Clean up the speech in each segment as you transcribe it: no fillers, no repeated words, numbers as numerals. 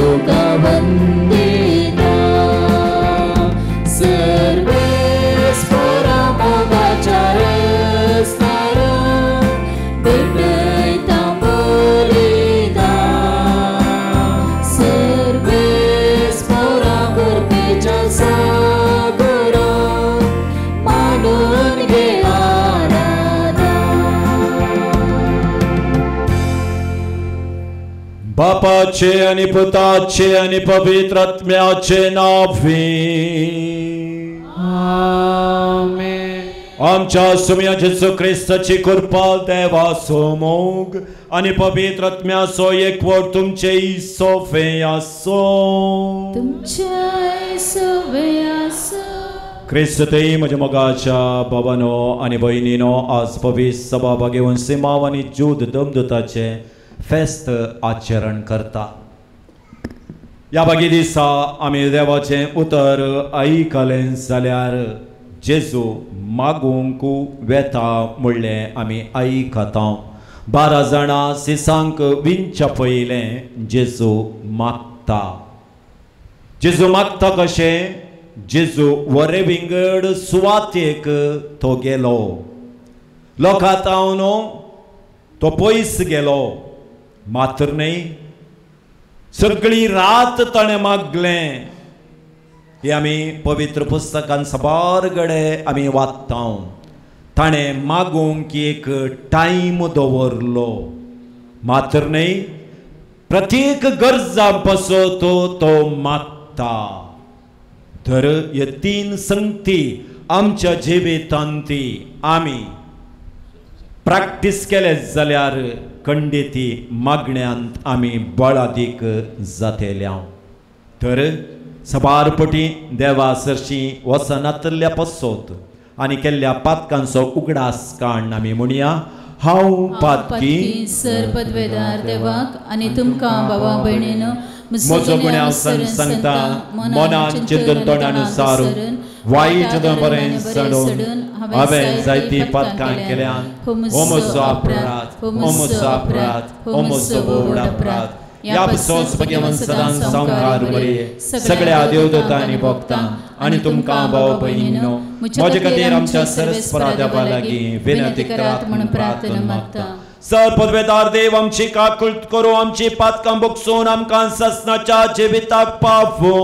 तुका वंदिता सर्वेस पोरा मोगाच्या रस्त्यार भेटयता बलिदान सर्वेस पोरा करपेच्या सागरान मांडून घे बापाचे आणि पुताचे आणि पवित्र आत्म्याचे नावे आमेन. आमच्या सुम्या जेसू ख्रिस्ताची कृपा देवाचो मोग आणि पवित्र आत्म्याचो एकवट तुमचे सोफे आसो ख्रिस्त ते म्हज्या मोगाच्या बाबानो आणि भयणीनो आज पवित्र सभा घेवन सिमाव आणि जूद दमदुताचे फेस्त आचरण करता. या बागी दिसा आमी देवाचे उतर आयकलें जाल्यार जेजू मागूंक वेता म्हणलें आमी आयकता. 12 जाणां सिसांक विंच्या पयलें जेजू मागता. जेजू मागता कशें? जेजू वरे विंगड सुवातेक तो गेलो. लोकांतावन तो पयस गेलो मात्र न्ही सगळी रात ताणें मागलें. हे आमी पवित्र पुस्तकान सबारगडे आमी वाचता. ताणें मागूंक एक टायम दवरलो मात्र न्ही प्रत्येक गरजा पासत तो मागता. तर हे 3 संगती आमच्या जिवितांत आमी प्रॅक्टीस केले जाल्यार खंडिती मागण्यांत आमी बळादीक जातेल्या. तर सबारपटी देवा सरशी वसनातल्या पसोत आनी केल्ल्या पातकांचो उगडास काण आमी म्हणया. हांव पातकी सर पदवेदार देवाक आनी तुमकां भावा भयणीनो म्हजो गुन्यांव सांगता मनान चिंतन तोंडानुसार वाईट बरें सोडून हांवें जायती पातकां केल्यान हो म्हजो अपराध हो म्हजो अपराध हो म्हजो व्हड अपराध. ह्या पासून भगवान सदांच संवकार बरी सगळ्या देवदूतांनी भक्तां आनी तुमकां भाव भयणीनो म्हजे खातीर आमच्या सरस्वरा देवा लागीं विनंती करात म्हणून प्रार्थना मागता. सर पदवेदार देव आमची काकूळट करूं आमची पातकां बगसून आमकां ससनाच्या जिविताक पावो.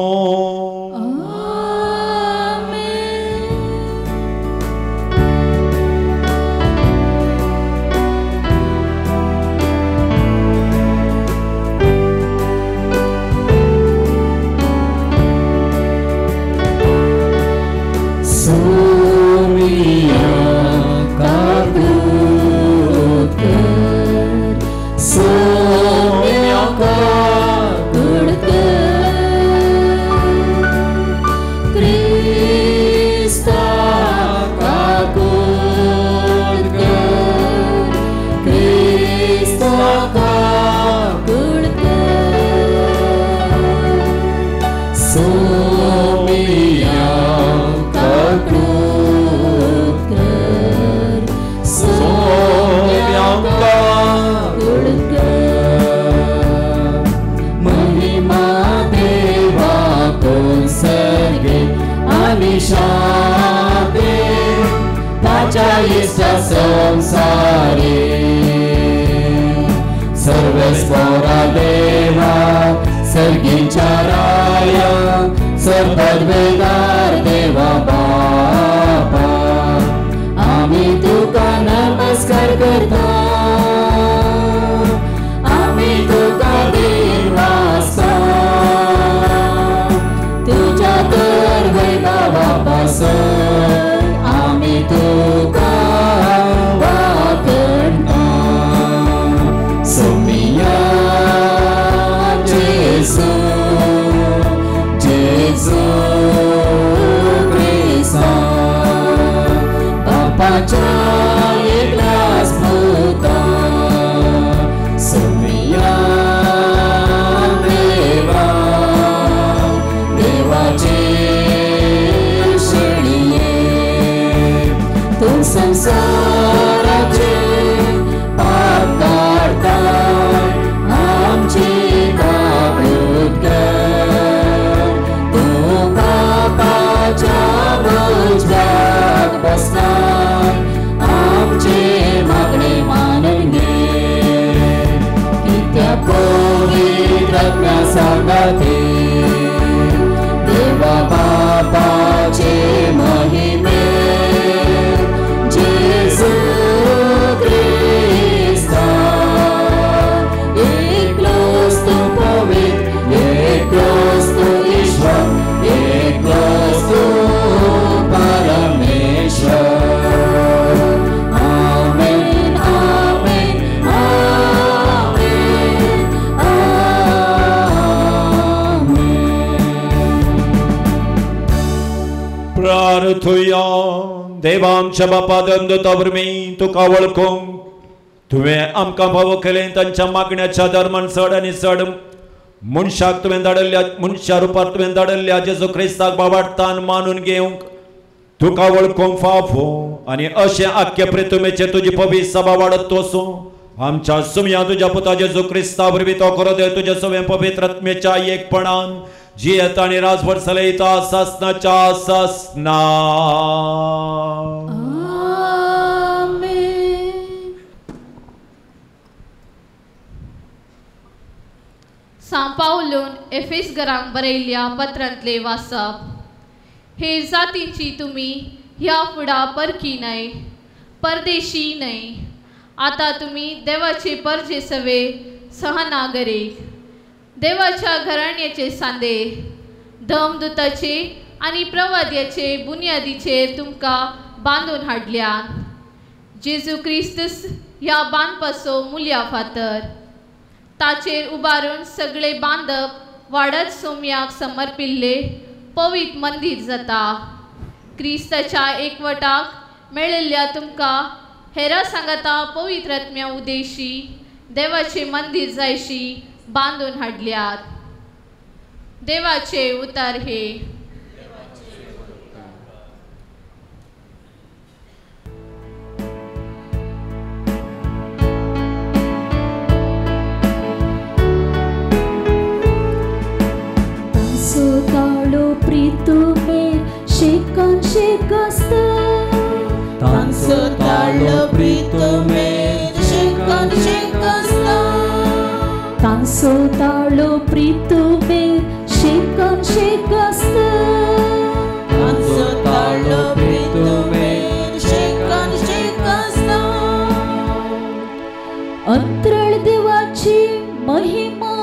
सर्वेस्वरा देवा सर्गीच्या राया सर्ववेदार देवा बापा आम्ही तुका नमस्कार करता. आम्ही तुका दिन वाजता तुझ्या तर वैभवा पासून आम्ही तुका एकलाच मानुथुया देवा आमच्या बापा दंदतावरमी तुका वळखूंक तुवें आमकां फावो केलें तांच्या मागण्याच्या दरम्यान चड आनी चड मनशाक तुवें धाडल्या मनशा रुपार तुवें धाडल्या जेजू क्रिस्ताक बाबाडतान मानून घेवंक तुका वळखूंक फावो आनी अशें आख्खे प्रेतुमेचे तुजी पवित्र सभा वाडत वचूं आमच्या सुमया तुज्या पुता जेजू क्रिस्ता वरवीं तो खरो देव तुजे सगळे पवित्र आत्मेच्या एकपणान जियेता आनी राजभर चलयता सासनाच्या सासना सांत पावलोन एफेसकारांक बरयल्ल्या पत्रांतले वाचप हेर जातींची तुमी ह्या फुडा परकी न्हय परदेशी न्हय आता तुमी देवाचे परजे सवे सहनागरीक देवाच्या घराण्याचे सांदे धमदुताचे आनी प्रवाद्याचे बुन्यादीचेर तुमकां बांदून हाडल्यात जेजू क्रिस्तस ह्या बांदपाचो मुल्या फातर ताचेर उबारून सगळे बांदप वाडत सोम्याक समर्पिल्ले पवित्र मंदिर जाता क्रिस्ताच्या एकवटाक मेळिल्ल्या तुमकां हेरा सांगाता पवित्र आत्म्या उदेशी देवाचे मंदिर जायशी बांदून हाडल्यात देवाचे उतार हे ताळो प्रीतुमेर शेकन शेकस्त तांचो ताळो प्रीतुमेर शेकन शेकस्त तांचो ताळो प्रीतुमेर शेकन शेकस्त तांचो ताळो प्रीतुमेर शेकन शेकस्त अंतराळ देवाची महिमा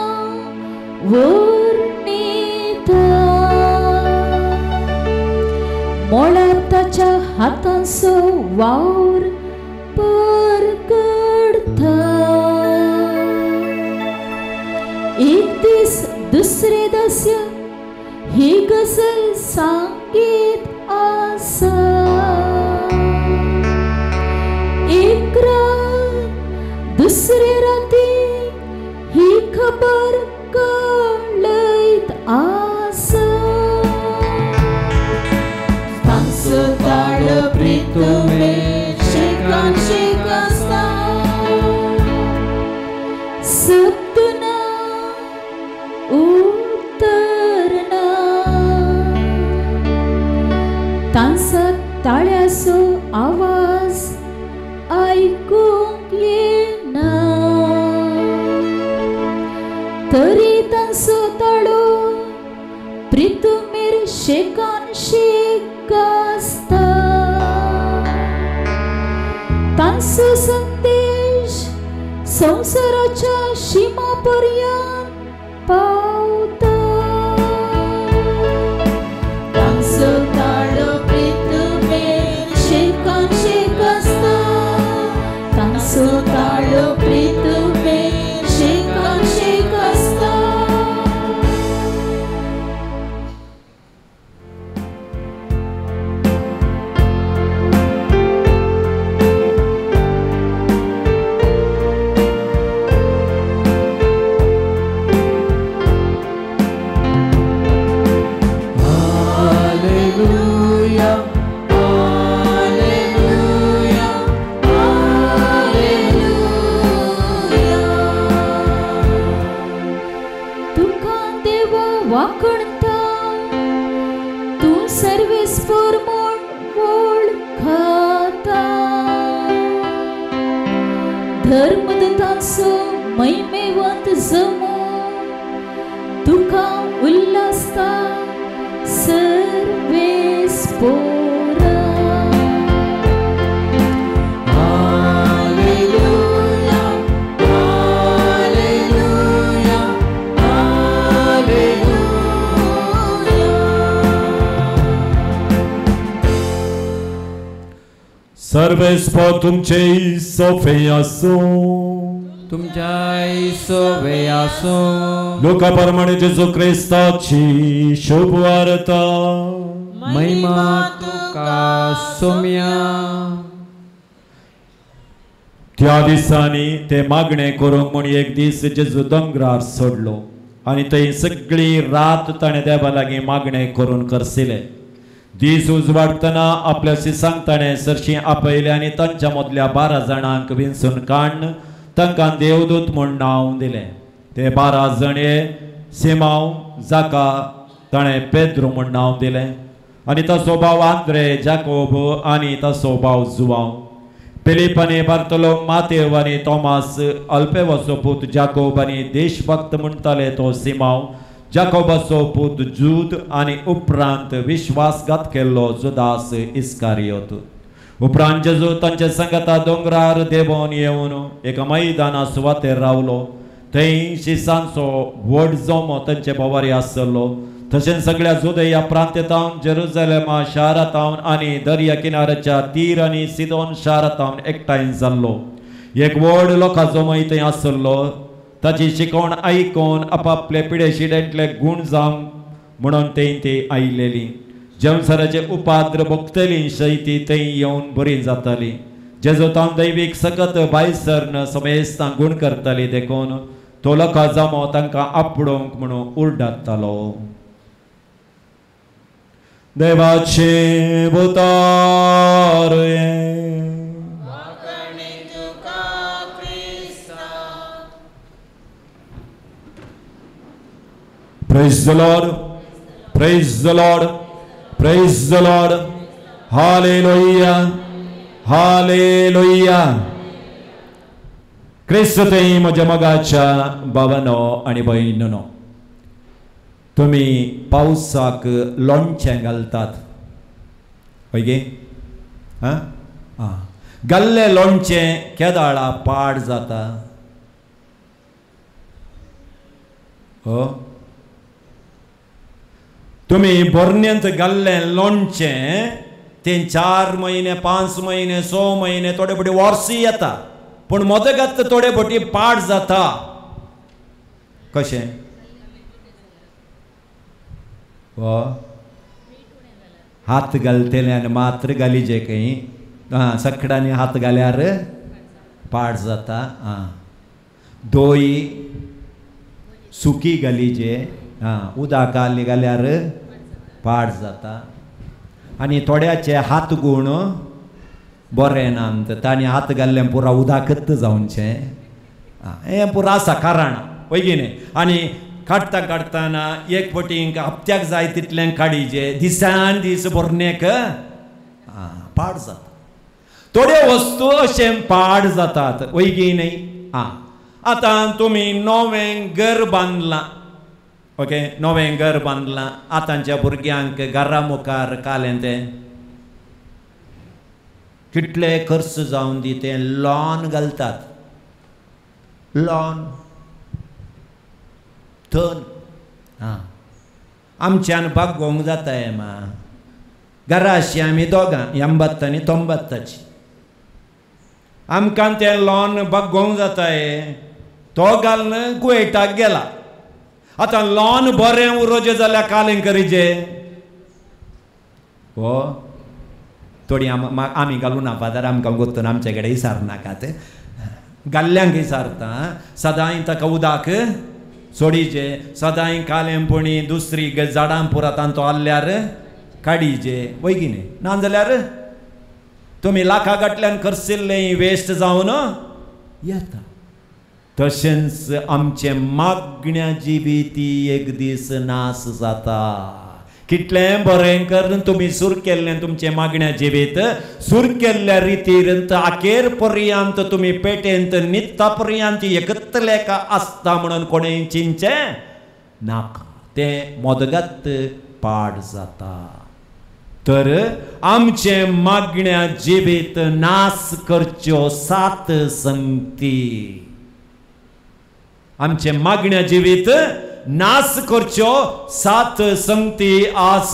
मोळा ताच्या हातांचो वावर परगडता एक दीस दुसरे दस्य ही गजल सांगीत आसा एक रात दुसरे राती ही खबर कळयत आसा तांचो ताळो प्रीतुमेर शेकन शेकस्त सपना उतरना तांचा ताळ्याचो आवाज आयकूंक येना तरी तांचो ताळो प्रीतुमेर शेकन शेकस्त तांचो संदेश संसाराच्या शिमा पर्यंत पावता तांचो ताळो प्रीतुमेर शेकन शेकस्त तांचो ताळो प्रीतुमेर शेकन शेकस्त वाकणता तू सर्वेस पर म्हूण वळखता धर्मदतांचो महिमेवंत जमो तुका उल्हासता सर्वेस पोरा सर्वेस्पो तुमचे सोफे आसो तुमच्या सोबे आसो लोका प्रमाणे जेजू क्रिस्ताची शुभ वार्ता महिमा तुका सोम्या. त्या दिसांनी ते मागणे करूंक म्हूण एक दीस जेजू दोंगरार सोडलो आनी थंय सगळी रात ताणें देवा लागीं मागणे करून करसिले. दीस उजवाडटना आपल्या शिसांक ताणें सरशी आपयले आनी तांच्या मदल्या 12 जाणांक विंचून काडून तांकां देवदूत म्हूण नांव दिलें. ते 12 जणे सिमांव जाका ताणें पेद्रो म्हूण नांव दिलें आनी ताचो भाव आंद्रे, जाकोब आनी ताचो भाव जुवांव, फिलीप आनी बार्तोलोम, मातेव आनी तोमास, अल्फेवाचो पूत जाकोब आनी देशभक्त म्हणटाले तो सिमांव, जाकोबाचो पूत जूद आनी उपरांत विश्वासघात केल्लो जुदास इस्कारियोत. उपरांत जेजू तांचे संगता दोंगरार देंवोन येवन एका मैदाना सुवातेर रावलो. थंय शिसांचो व्हड जोमो तांचे भोवारी आसलो. तशेंच सगळ्या जुदेया प्रांतांत, जेरुसलेमा शारांत आनी दर्या किनाऱ्याच्या तीर आनी सिदोन शारांत एकठांय जाल्लो. एक व्हड लोकांचो मय थंय आसलो. ताची शिकवण आयकून आपापले पिडेशिडेंतले गूण जावंक म्हणून ते आयिल्लीं. जेवसराचे उपाद्र भोगतलीं शैती थंय येवन बरी जाताली. जेजू तांव दैवीक सकत भायसर समेस्तां गूण करताली देखून तो लोकां जमो तांकां आपडोवंक म्हणून उर्डातालो. देवाचे भुतार Praise the Lord, praise the Lord, praise the Lord, hallelujah, hallelujah. क्रिस्तुतें म्हज्या मोगाच्या भावांनो आनी भयणींनो, तुमी पावसाक लोणचें घालतात पळय गे. घाल्लें लोणचें केदाळा पाड जाता. हो, तुमी बरण्यांत घाल्लें लोणचें तें 4 म्हयने 5 म्हयने 6 म्हयने थोडे फावटी वर्सां येता, पूण मोदगात थोडे फावटी पाड जाता. कशें? हो, हात घालतल्यान मात्र घालीजे खंय सकडांनी हात घाल्यार पाड जाता. दोई सुकी घालीजे, उदक घाल्यार पाड जाता. आनी थोड्याचे हात गुण बरें नात, तांणी हात घाल्लें पुरा उदकच जावचें. हें पुरो आसा कारण पळय न्ही. आनी काडटा काडटाना एक फावटी हप्त्याक जाय तितलें काडीजे, दिसान दीस बरनेक पाड जाता. थोड्यो वस्तू अशें पाड जातात वैगी न्ही. आतां तुमी नवें घर बांदलां, ओके, नवें घर बांदलां. आतांच्या भुरग्यांक घरा मुखार कालें तें कितले खर्च जावन दी तें लॉन घालतात. लॉन थन आमच्यान बागोवंक जाता. हें मा घरा अशी आमी दोगां 80 आनी 90ची. आमकां तें लॉन बागोवंक जाता. तो घालून कुवेटाक गेला. आतां लॉन बरें उरोजे जाल्यार कालें करीजे. हो, थोडी आमी घालून नापादार आमकां गोत्तून आमचे कडेन विचार नाकात. घाल्ल्यांक विचारता. सदांय ताका उदक सोडीचे, सदांय कालेंपणी दुसरी झाडां पुरातान तो आल्ल्यार काडीचे वय न्ही. ना जाल्यार तुमी लाखां गांठल्यान करसिल्लें वेस्ट जावन येता. तशेंच आमचें मागण्या जिवीती एक दीस नाश जाता. कितलें बरें करून तुमी सूर केल्लें तुमचें मागण्या जिवीत सूर केल्ल्या रितीर आखेर पर्यंत तुमी पेटेंत नित्ता पर्यंत एकतले का आसता म्हणून कोणें चिंतचें नाका. तें मोदगात पाड जाता. तर आमचें मागण्या जिवीत नाश करच्यो 7 संगती. आमचे मागण्या जिवीत नाश करच्यो 7 संगती आज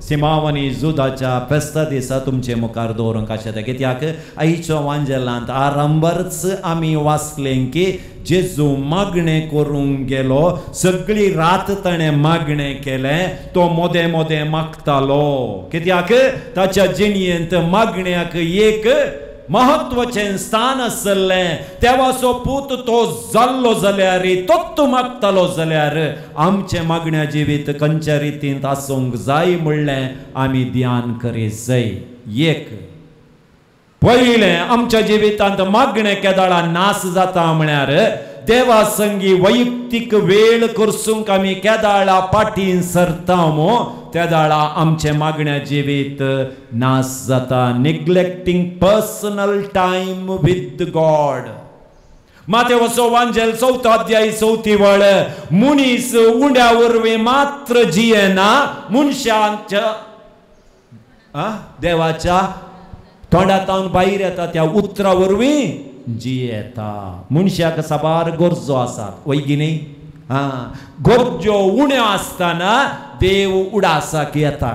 सिमावनी जुदाच्या फेस्ता दिसा तुमचे मुखार दवरूंक आशिल्लें कित्याक आयच्या वांजेलांत आरंभरच आमी वाचलें की जेजू मागणें करूंक गेलो सगळी रात ताणें मागणें केलें तो मोदें मोदें मागतालो कित्याक ताच्या जिणयेंत मागण्याक एक महत्वाचें स्थान आसलें देवाचो पूत तो जाल्लो जाल्यार तोच मागतालो जाल्यार आमचें मागण्या जिवीत खंयच्या रितीन आसूंक जाय म्हणलें आमी ध्यान करीत जाय एक पयलें आमच्या जिवितांत मागणें केदाळा नास जाता म्हळ्यार देवा संगी वैयक्तीक वेळ करसूंक आमी केदाळा फाटीं सरता त्या दाळा आमचे मागण्या जिवीत नास जाता neglecting personal time with God मातेवचो वांजेल 4 अध्याय 4 वळ मुनीस उंड्या वरवीं मात्र जियेना मनशांच्या देवाच्या तोंडांतल्यान भायर येता त्या उतरा वरवीं जियेता मनशाक साबार गरजो आसात वैगिनी गरजो उण्यो आसतना देव उडासाक येता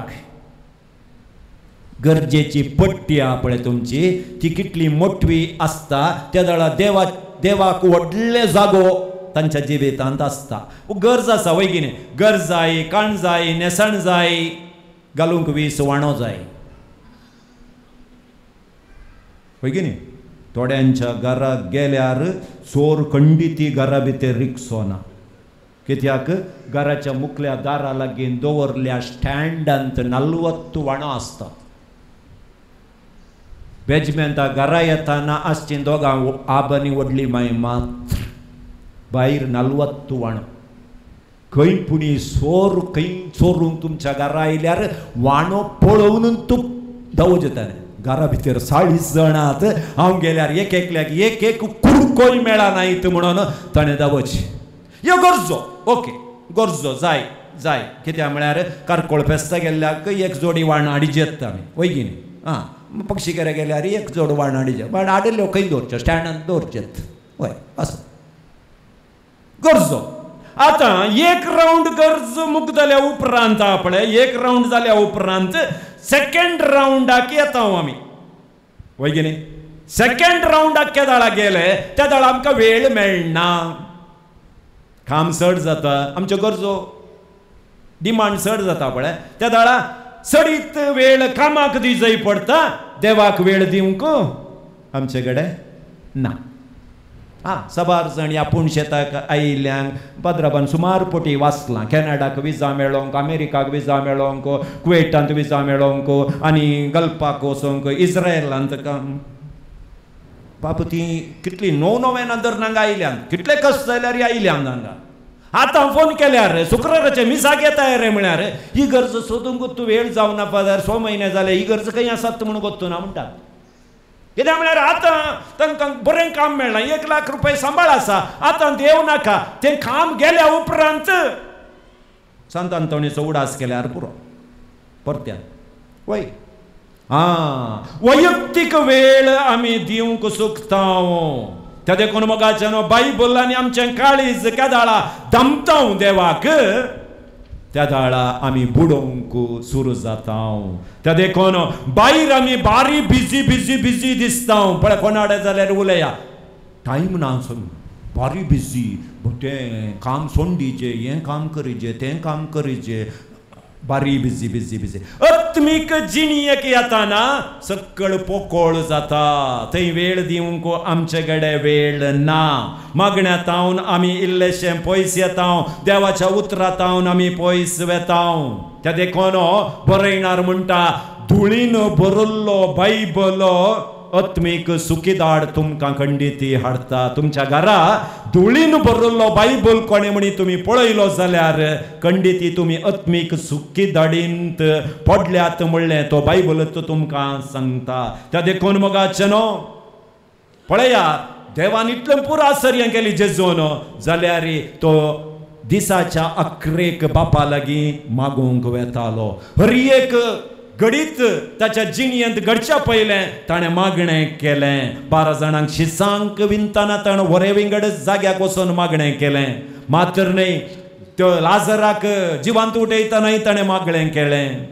गरजेची पट्टी आहा पळय तुमची ती कितली मोठवी आसता त्या दाळा देवाक व्हडले जागो तांच्या जिवितांत आसता गरज आसा वैगिनी गरज जाय काण जाय नेसण जाय घालूंक वीस वाणो जाय वैगिनी थोड्यांच्या घराक गेल्यार चोर खंडिती घरा भितर रिक्सो ना कित्याक घराच्या मुखल्या दारा लागीं दवरल्या स्टँडांत 40 वाणो आसतात बेजमेंता घरा येताना आसची दोगां आबांनी व्हडली माय मात भायर 40 वाणो खंय पुणी चोर खंय चोरूंक तुमच्या घरा आयल्यार वाणो पळोवन तूं धांवत येतालें घरा भितर 40 जणांत हांव गेल्यार एक एकल्याक एक कुडकोय मेळनात म्हणून ताणें धांवची ह्यो गरजो ओके गरजो जाय जाय कित्याक म्हळ्यार कारकोळ फेस्ता गेल्ल्याक एक जोडी वाण हाडीत येता आमी वैगिनी पक्षीकरे गेल्यार एक जोड वाण हाडीत वाण हाडिल्ल्यो खंय दवरच्यो स्टँडांत दवरचेत हय असो गरजो आतां एक रावंड गरज मुक जाल्या उपरांत आपणें एक रावंड जाल्या उपरांत सेकंड रावंडाक येता आमी वैगिनी सेकंड रावंडाक केदाळा गेले त्या दाळा आमकां वेळ मेळना काम चड जाता आमच्यो गरजो डिमांड चड जाता पळय त्या दाळा चडीत वेळ कामाक दी जाय पडटा देवाक वेळ दिवंक आमचे कडेन ना साबार जण ह्या पुणशेताक आयिल्ल्यांक भद्राबान सुमार पोटी वाचलां कॅनडाक विजा मेळोंक अमेरिकाक विजा मेळोंक कुवेटांत विजा मेळोंक आनी गल्फाक वचोंक इस्रायलांत बाप ती कितली नवें नदरनांग आयल्यांत कितले कश्ट जाल्यार आयल्यांत हांगा आतां फोन केल्यार शुक्राराचे मिसाक येताय रे म्हळ्यार ही गरज सोदूंक तूं वेळ जावना पदार 6 म्हयने जाले ही गरज खंय आसात म्हणून गोत्तूना म्हणटात कित्याक म्हळ्यार आतां तांकां बरें काम मेळना 1 लाख रुपया सांबाळ आसा आतां देव नाका तें काम गेल्या उपरांत संत अंतोणीचो उडास केल्यार पुरो परत्यान वय वैयक्तीक वेळ आमी दिवंक चुकता त्या देखून मोगाच्यान बायबल आनी आमचें काळीज केदाळा दमता देवाक त्या दाळा आमी बुडोवंक सुरू जाता त्या देखून भायर आमी बारी बिजी दिसता पळय कोणाडे जाल्यार उलया टायम ना बारी बिजी तें काम सोंडीचें हें काम करीचें तें काम करीचें बारी बिजी आत्मीक जिणयेक येताना सकळ पोकळ जाता थंय वेळ दिवंक आमचे कडेन वेळ ना मागण्यातावन आमी इल्लेशें पयस येता देवाच्या उतरांतावन आमी पयस वेता त्या देखून बरयणार म्हणटा धुळीन भरिल्लो बायबल आत्मीक सुखीदाड तुमकां खंडिती हाडटा तुमच्या घरा धुळीन भरिल्लो बायबल कोणे म्हणी तुमी पळयलो जाल्यार खंडिती तुमी आत्मीक सुखीदाडींत पडल्यात म्हणलें तो बायबलच तुमकां सांगता त्या देखून मोगाचें पळया देवान इतलें पुरो आश्चर्य केली जेजून जाल्यार तो दिसाच्या अकरेक बापा लागीं मागूंक वेतालो हर एक घडीत ताच्या जिणयेंत घडच्या पयलें ताणें मागणें केलें 12 जाणांक शिसांक विणतना ताणें वरे विंगड जाग्याक वचून मागणें केलें मात्र न्हय त्यो लाजराक जिवांत उठयतनाय ताणें मागणें केलें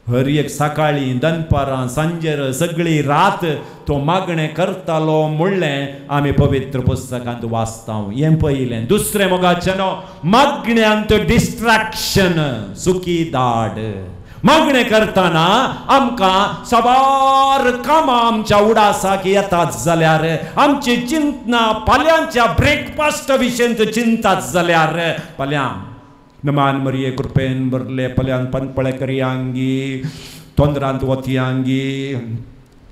हर एक सकाळी दनपारां सांजेर सगळी रात तो मागणें करतालो म्हणलें आमी पवित्र पुस्तकांत वाचता. हें पयलें. दुसरें मोगाचें मागण्यांत डिस्ट्रॅक्शन सुकी दाड. मागणें करतना आमकां साबार कामां आमच्या उडासाक येतात जाल्यार आमची चिंतना फाल्यांच्या ब्रेकफास्ट विशीं चिंतात जाल्यार फाल्यां नमान मरिये कृपेन बरले फाल्यां पनपळेकर आंगी तोंदरांत वती आंगी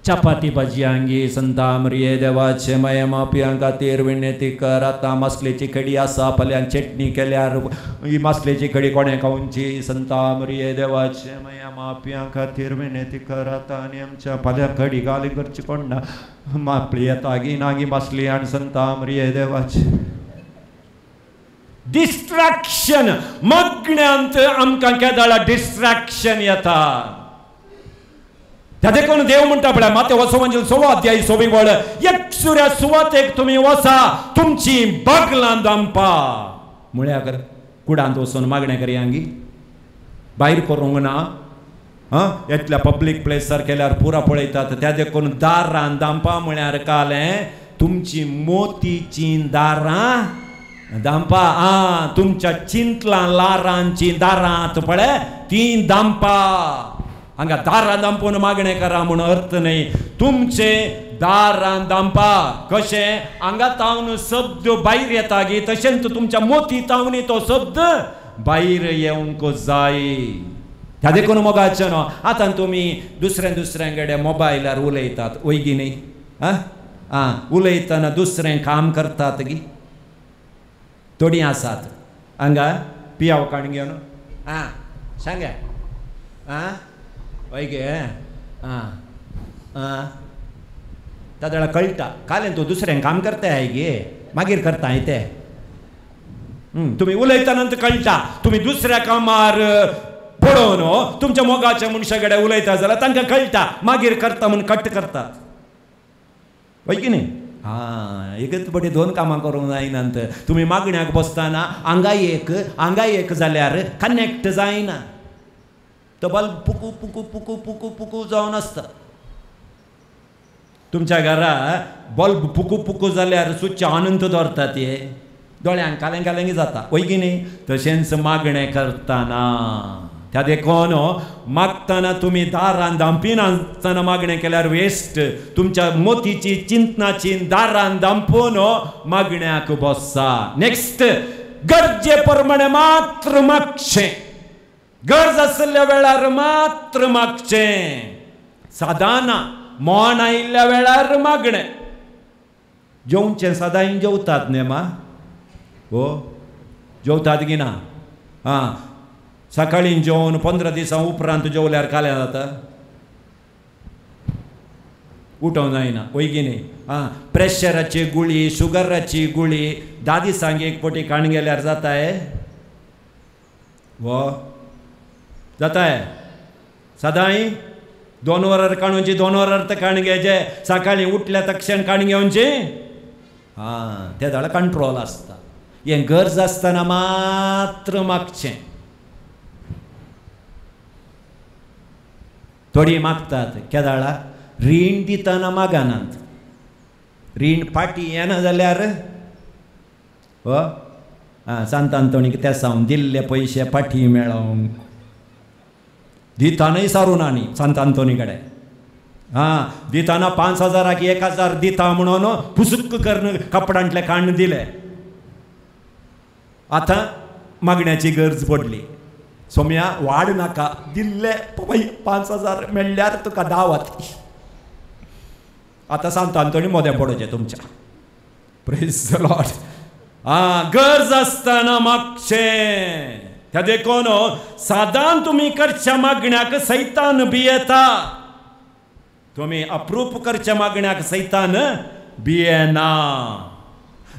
चपाती भाजी आंगी संता मरिये देवाचे मयमापियां खातीर विनंती कर. आतां मासलेची कडी आसा फाल्यां चटणी केल्यार ही मासलेची कडी कोणें खावची. संता मरिये देवाचे मयमापियां खातीर विनंती कर. आतां आनी आमच्या फाल्यां कडी घाली करची कोण ना. मापली येता गी नागी मासली आनी संता मरिये देवाचे डिस्ट्रॅक्शन. मागण्यांत आमकां केदाळा डिस्ट्रॅक्शन येता. त्या देखून देव म्हणटा पळय मातें वचोवंजेल 6 अध्याय 6 वळ एकसुऱ्या सुवातेक तुमी वचा तुमची बागलां दांपा. म्हळ्यार कुडांत वचून मागणें करयांगी भायर करूंक ना. इतल्या पब्लीक प्लेसार केल्यार पुरा पळयतात. त्या देखून दारां दांपा म्हळ्यार कालें तुमची मोतीची दारां दांपा. तुमच्या चिंतलां लारांची दारांत पळय ती दांपा. हांगा दारां दांपून मागणें करा म्हूण अर्थ न्ही. तुमचे दारां दांपा. कशें हांगा तावन शब्द भायर येता गी तशेंच तुमच्या मोती तावनी तो शब्द भायर येवंक जाय. ह्या देखून मोगाचें न्हू. आतां तुमी दुसऱ्या कडेन मोबायलार उलयतात वयगी न्ही. उलयतना दुसरें काम करतात गी थोडीं आसात. हांगा पियाव काण घेवन सांगा वयगे तादळा कळटा कालें तूं दुसरें काम करता हाय गे मागीर करता हांय तें. तुमी उलयतानंत कळटा. तुमी दुसऱ्या कामार पडोवन तुमच्या मोगाच्या मनशा कडेन उलयता जाल्यार तांकां कळटा मागीर करता म्हूण कट करतात. वय की न्ही. एकच बटी 2 कामां करूंक जायनात. तुमी मागण्याक बसतना हांगा एक जाल्यार कनेक्ट जायना. तो बल्ब पुकू पुकू पुकू पुकू पुकू जावन आसता. तुमच्या घरा बल्ब पुकू पुकू जाल्यार स्विच अनंत दवरतात ते दोळ्यांक कालें कालेंगी जाता. वय की न्ही. तशेंच मागणें करतना त्या देखून मागतना तुमी दारां दांपी नासतना मागणें केल्यार वेस्ट. तुमच्या मोतीची चिंतनाची दारां दांपून मागण्याक बसा. नेक्स्ट गरजे प्रमाणे मात्र मागचें. गरज आसल्या वेळार मात्र मागचें. सदां मोहन आयिल्ल्या वेळार मागणें. जेवचें सदां जेवतात न्ही मा. हो जेवतात की ना. सकाळीं जेवून 15 दिसां उपरांत जेवल्यार कालें जाता. उठोवंक जायना. वय की न्ही. प्रेशराची गुळी शुगराची गुळी 10 दिसांक एक पटी काण गेल्यार जाताय. वो जाताय सदां 2 वरां काणूची 2 वरां काण घेवचे. सकाळीं उठल्या तक्षण काण घेवची. त्या जाल्यार कंट्रोल आसता. हें गरज आसतना मात्र मागचें. थोडीं मागतात केदाळा रीण दितना मागनात. रीण फाटी येना जाल्यार सांत आंतोणीक त्या सावन दिल्ले पयशे फाटी मेळोवंक दितानय सारून आनी सांत आंतोनी कडेन. दिताना 5000 1000 दिता म्हणून पुसूक करून कपडांतले काण दिले. आतां मागण्याची गरज पडली. सोम्या वाड नाका दिल्ले 5000 मेळ्ळ्यार तुका 10 वता. आतां सांत आंतोनी मोदें पडोवचें तुमच्या. Praise the Lord. गरज आसतना मागचें. त्या देखून सदां तुमी करच्या मागण्याक सैतान भियेता. तुमी अप्रूप करच्या मागण्याक सैतान भियेना.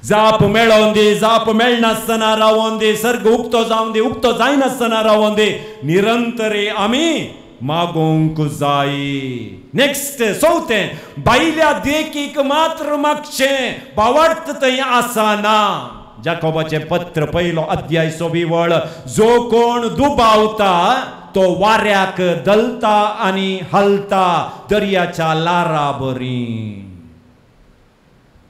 जाप मेळोवन दी जाप मेळनासतना रावोवन दी सर्ग उक्तो जावन दी उक्तो जायनासतना रावोवन दी निरंतरी आमी मागोवंक जाय. नेक्स्ट 4 बायल्या देखीक मात्र मागचें. बावडत थंय आसना. जाकोबाचें पत्र 1 अध्याय 6 वळ जो कोण दुबावता तो वाऱ्याक दलता आणि हलता दर्याच्या लारा बरी.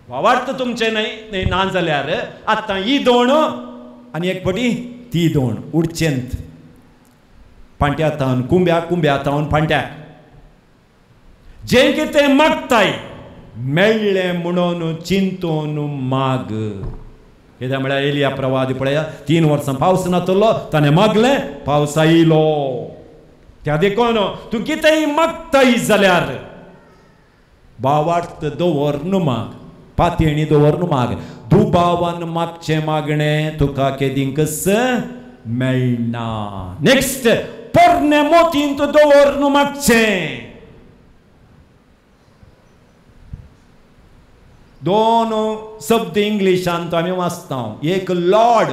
वावरत तुमचे नाही ना जाल्यार आतां ही दोण आनी एक पटी ती दोण उडचेंत. पांट्या तावन कुंब्याक, कुंब्या तावन पांट्याक. जे कितें मागताय मेळ्ळें म्हणून चिंतून माग. कित्याक म्हळ्यार एलिया प्रवादी पळया 3 वर्सां पावस नातलो ताणें मागलें पावस आयलो. त्या देखून तूं कितेंय मागताय जाल्यार बावार्थ दवरन माग, पातयेणी दवरन माग. दुबावान मागचें मागणें तुका केदींकच मेळना. नेक्स्ट पोरणे मोतींत दवरन मागचें. 2 शब्द इंग्लिशांत आमी वाचता. एक लॉर्ड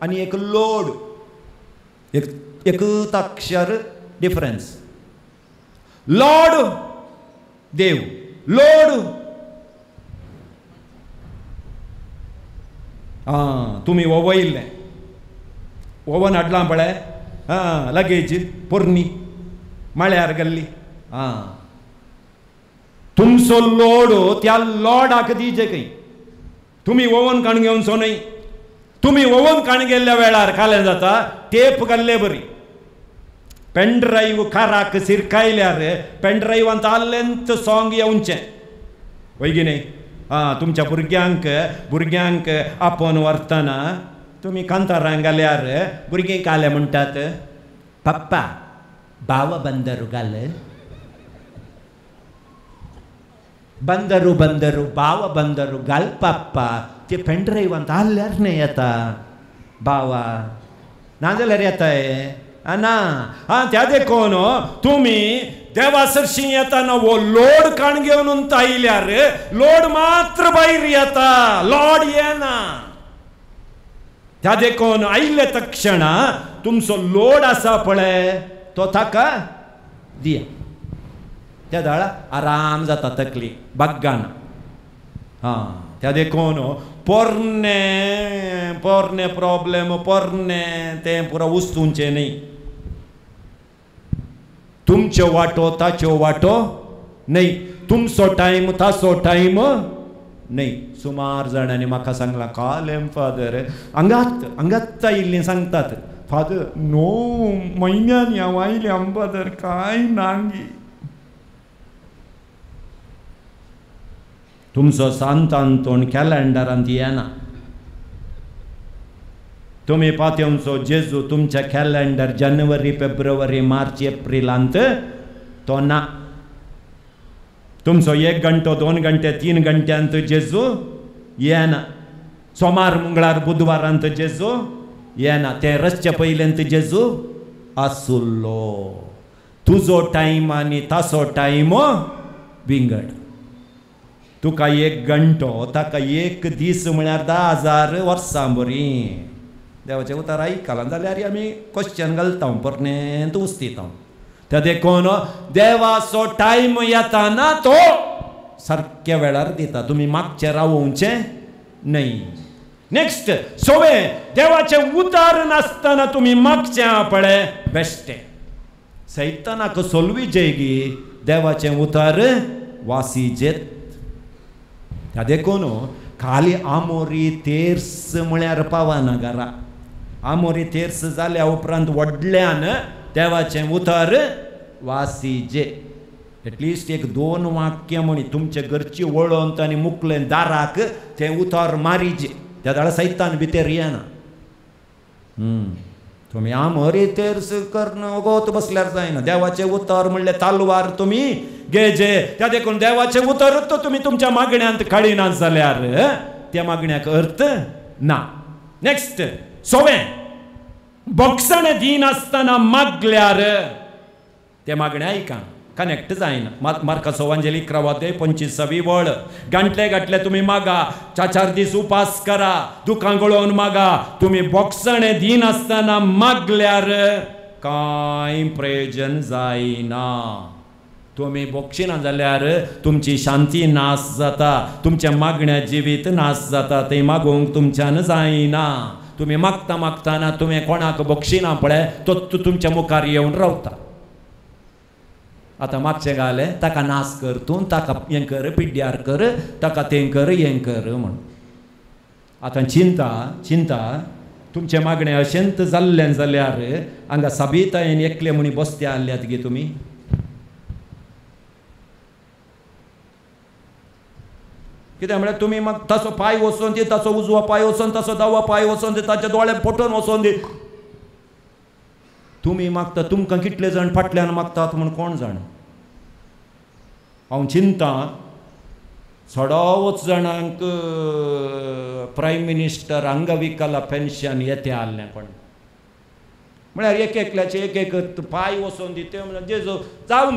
आनी एक लोड. एकूच अक्षर डिफरन्स. लॉर्ड देव, लोड तुमी वयल्लें ओवन हाडलां पळय लगेज पोरणी मळ्यार गेल्ली. तुमचो लोड त्या लॉर्डाक दिजे खंय. तुमी ओवन काण घेवन सोनय. तुमी ओवन काण गेल्ल्या वेळार कालें जाता टेप घाल्ले बरी. पेनड्रायव्ह काराक सिरकायल्यार पेनड्रायव्हांत आल्लेंत सॉंग येवचें वय की न्ही. तुमच्या भुरग्यांक आपोवन व्हरतना तुमी कांतारां घाल्यार भुरगीं काले म्हणटात पप्पा बावा बंदरू घाल. बंदरू बंदरू बावा बंदरू घाल पप्पा. ते पेनड्रायव्हांत आल्ल्यार न्ही येता बावा, नाजाल्यार येताय ना. त्या देखून तुमी देवा सरशी येताना वो लोड काण घेवन आयल्यार लोड मात्र भायर येता, लॉर्ड येना. त्या देखून आयले तक्षण तुमचो लोड आसा पळय तो ताका दिया. त्या दाळा आराम जाता तकली बाग्गान. त्या देखून पोरणे पोरणे प्रॉब्लेम पोरणे तें पुरो उस्तूंचे न्ही. तुमच्यो वाटो ताच्यो वाटो न्ही. तुमचो टायम ताचो टायम न्ही. सुमार जाणांनी म्हाका सांगलां कालें फादर अंगात आयिल्लीं सांगतात फादर 9 म्हयन्यांनी हांव आयलें फादर कांय नांगी. तुमचो सांतांतोण कॅलेंडरांत येना. तुमी पातयेवचो जेजू तुमच्या कॅलेंडर जानेवारी फेब्रुवारी मार्च एप्रिलांत तो ना. तुमचो 1 घंटो 2 घंटे 3 घंट्यांत जेजू येना. सोमार मंगळार बुधवारांत जेजू येना. ते रसच्या पयलेंत जेजू आसुल्लो. तुजो टायम आनी ताचो टायम विंगड. तुका 1 घंटो ताका 1 दीस म्हळ्यार 10,000 वर्सां बरी. देवाचें उतर आयकलां जाल्यार आमी क्वेश्चन घालता परनेंत उस्तिता. त्या देखून देवाचो टायम येताना तो सारक्या वेळार दिता. तुमी मागचें रावोवचें न्ही. नेक्स्ट सोवे देवाचें उतर नासतना तुमी मागचें पळय बेश्टें. सैतानाक सोलवी जेगी देवाचें उतर वासीजेत. त्या देखून खाली आमोरी तेर्स म्हळ्यार पावना घरा. आमोरी तेर्स जाल्या उपरांत व्हडल्यान देवाचें उतर वासीजे. एटलिस्ट 1-2 वाक्य म्हणी तुमचे घरची वळोंत आनी मुकलें दाराक तें उतर मारीजे. त्या दाळा सैतान भितर येना. तुमी आमोरी तेर्स कर्ण ओगोत बसल्यार जायना. देवाचें उतर म्हणलें तालवार तुमी घेजे. त्या देखून देवाचें उतरूच तो तुमी तुमच्या मागण्यांत काडिनात जाल्यार त्या मागण्याक अर्थ ना. नेक्स्ट सोवे बोक्सण दिनासतना मागल्यार ते मागणे आयका कनेक्ट जायना. मार्काचो वांजेली 11 25 वळ. घंटले तुमी मागा. 4 दीस उपास करा. दुखां गळोवन मागा. तुमी बोक्सण दिनासतना मागल्यार कांय प्रयोजन जायना. तुमी बोक्षिना जाल्यार तुमची शांती नाश जाता. तुमच्या मागण्या जिवीत नाश जाता. ते मागोवंक तुमच्यान जायना. तुम्ही मागता मागताना तुम्ही कोणाक बक्षिना पळय तो तुमच्या मुखार येवन रावता. आता मागचे घाले ताका नाश कर तूं, ताका हें कर पिड्ड्यार कर, ताका तें कर हें कर म्हण. आतां चिंता तुमचे मागणे अशेंत जाल्लें जाल्यार हांगा साबितायेन एकले म्हणी बसते आल्ल्यात गे तुमी. कित्याक म्हळ्यार तुमी म्हाका ताचो पांय वचोन दी, ताचो उजवो पांय वचोन, ताचो दावो पांय वचोन दी, ताचे दोळे फटोवन वचोन दी. तुमी मागता तुमकां कितले जाण फाटल्यान मागतात म्हूण कोण जाण. हांव चिंता सडोच जाणांक प्रायम मिनिस्टर अंगविकला पेन्शन येते आसलें पण म्हळ्यार एक एकल्याचे एक एक पांय वचोन दी. ते म्हळ्यार जेजो जावं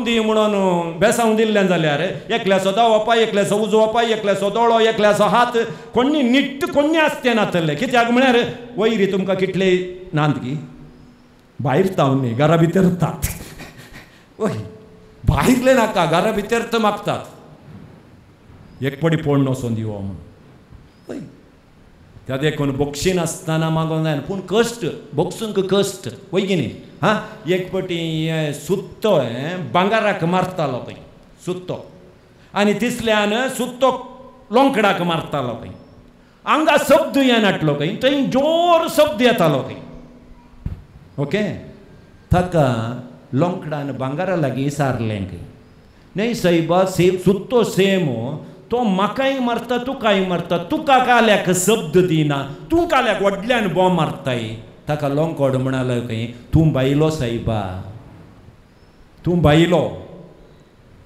दी म्हणून बेसांव दिल्लें जाल्यार एकल्याचो दावो पांय, एकल्याचो उजवो पांय, एकल्याचो दोळो, एकल्याचो हात कोणी नीट कोणी आसते नातले. कित्याक म्हळ्यार वयरी तुमकां कितले नांदगी भायर तावन न्ही घरा भितर तात. वय भायरले नाका घरा भितर तर मागतात एक पडी पडून वचोन दिवो म्हणून. वय त्या देखून बक्षीन आसतना मागोंक जायना पूण कश्ट बक्षूंक कश्ट वय की न्ही. हां एक पटी सुत्तो भांगाराक मारतालो खंय सुत्तो आनी तिसल्यान सुत्तो लोंकडाक मारतालो खंय. हांगा शब्द येनाटलो खंय, थंय जोर शब्द येतालो खंय. ओके ताका लोंकडान भांगारा लागीं सारलें खंय. न्हय सायबा सुत्तो सेम तो म्हाकाय मारता तुकाय मारता. तुका काल्याक शब्द दिना, तूं काल्याक व्हडल्यान बो मारताय. ताका लोंकोड म्हणालो खंय तूं बायलो सायबा, तूं बायलो.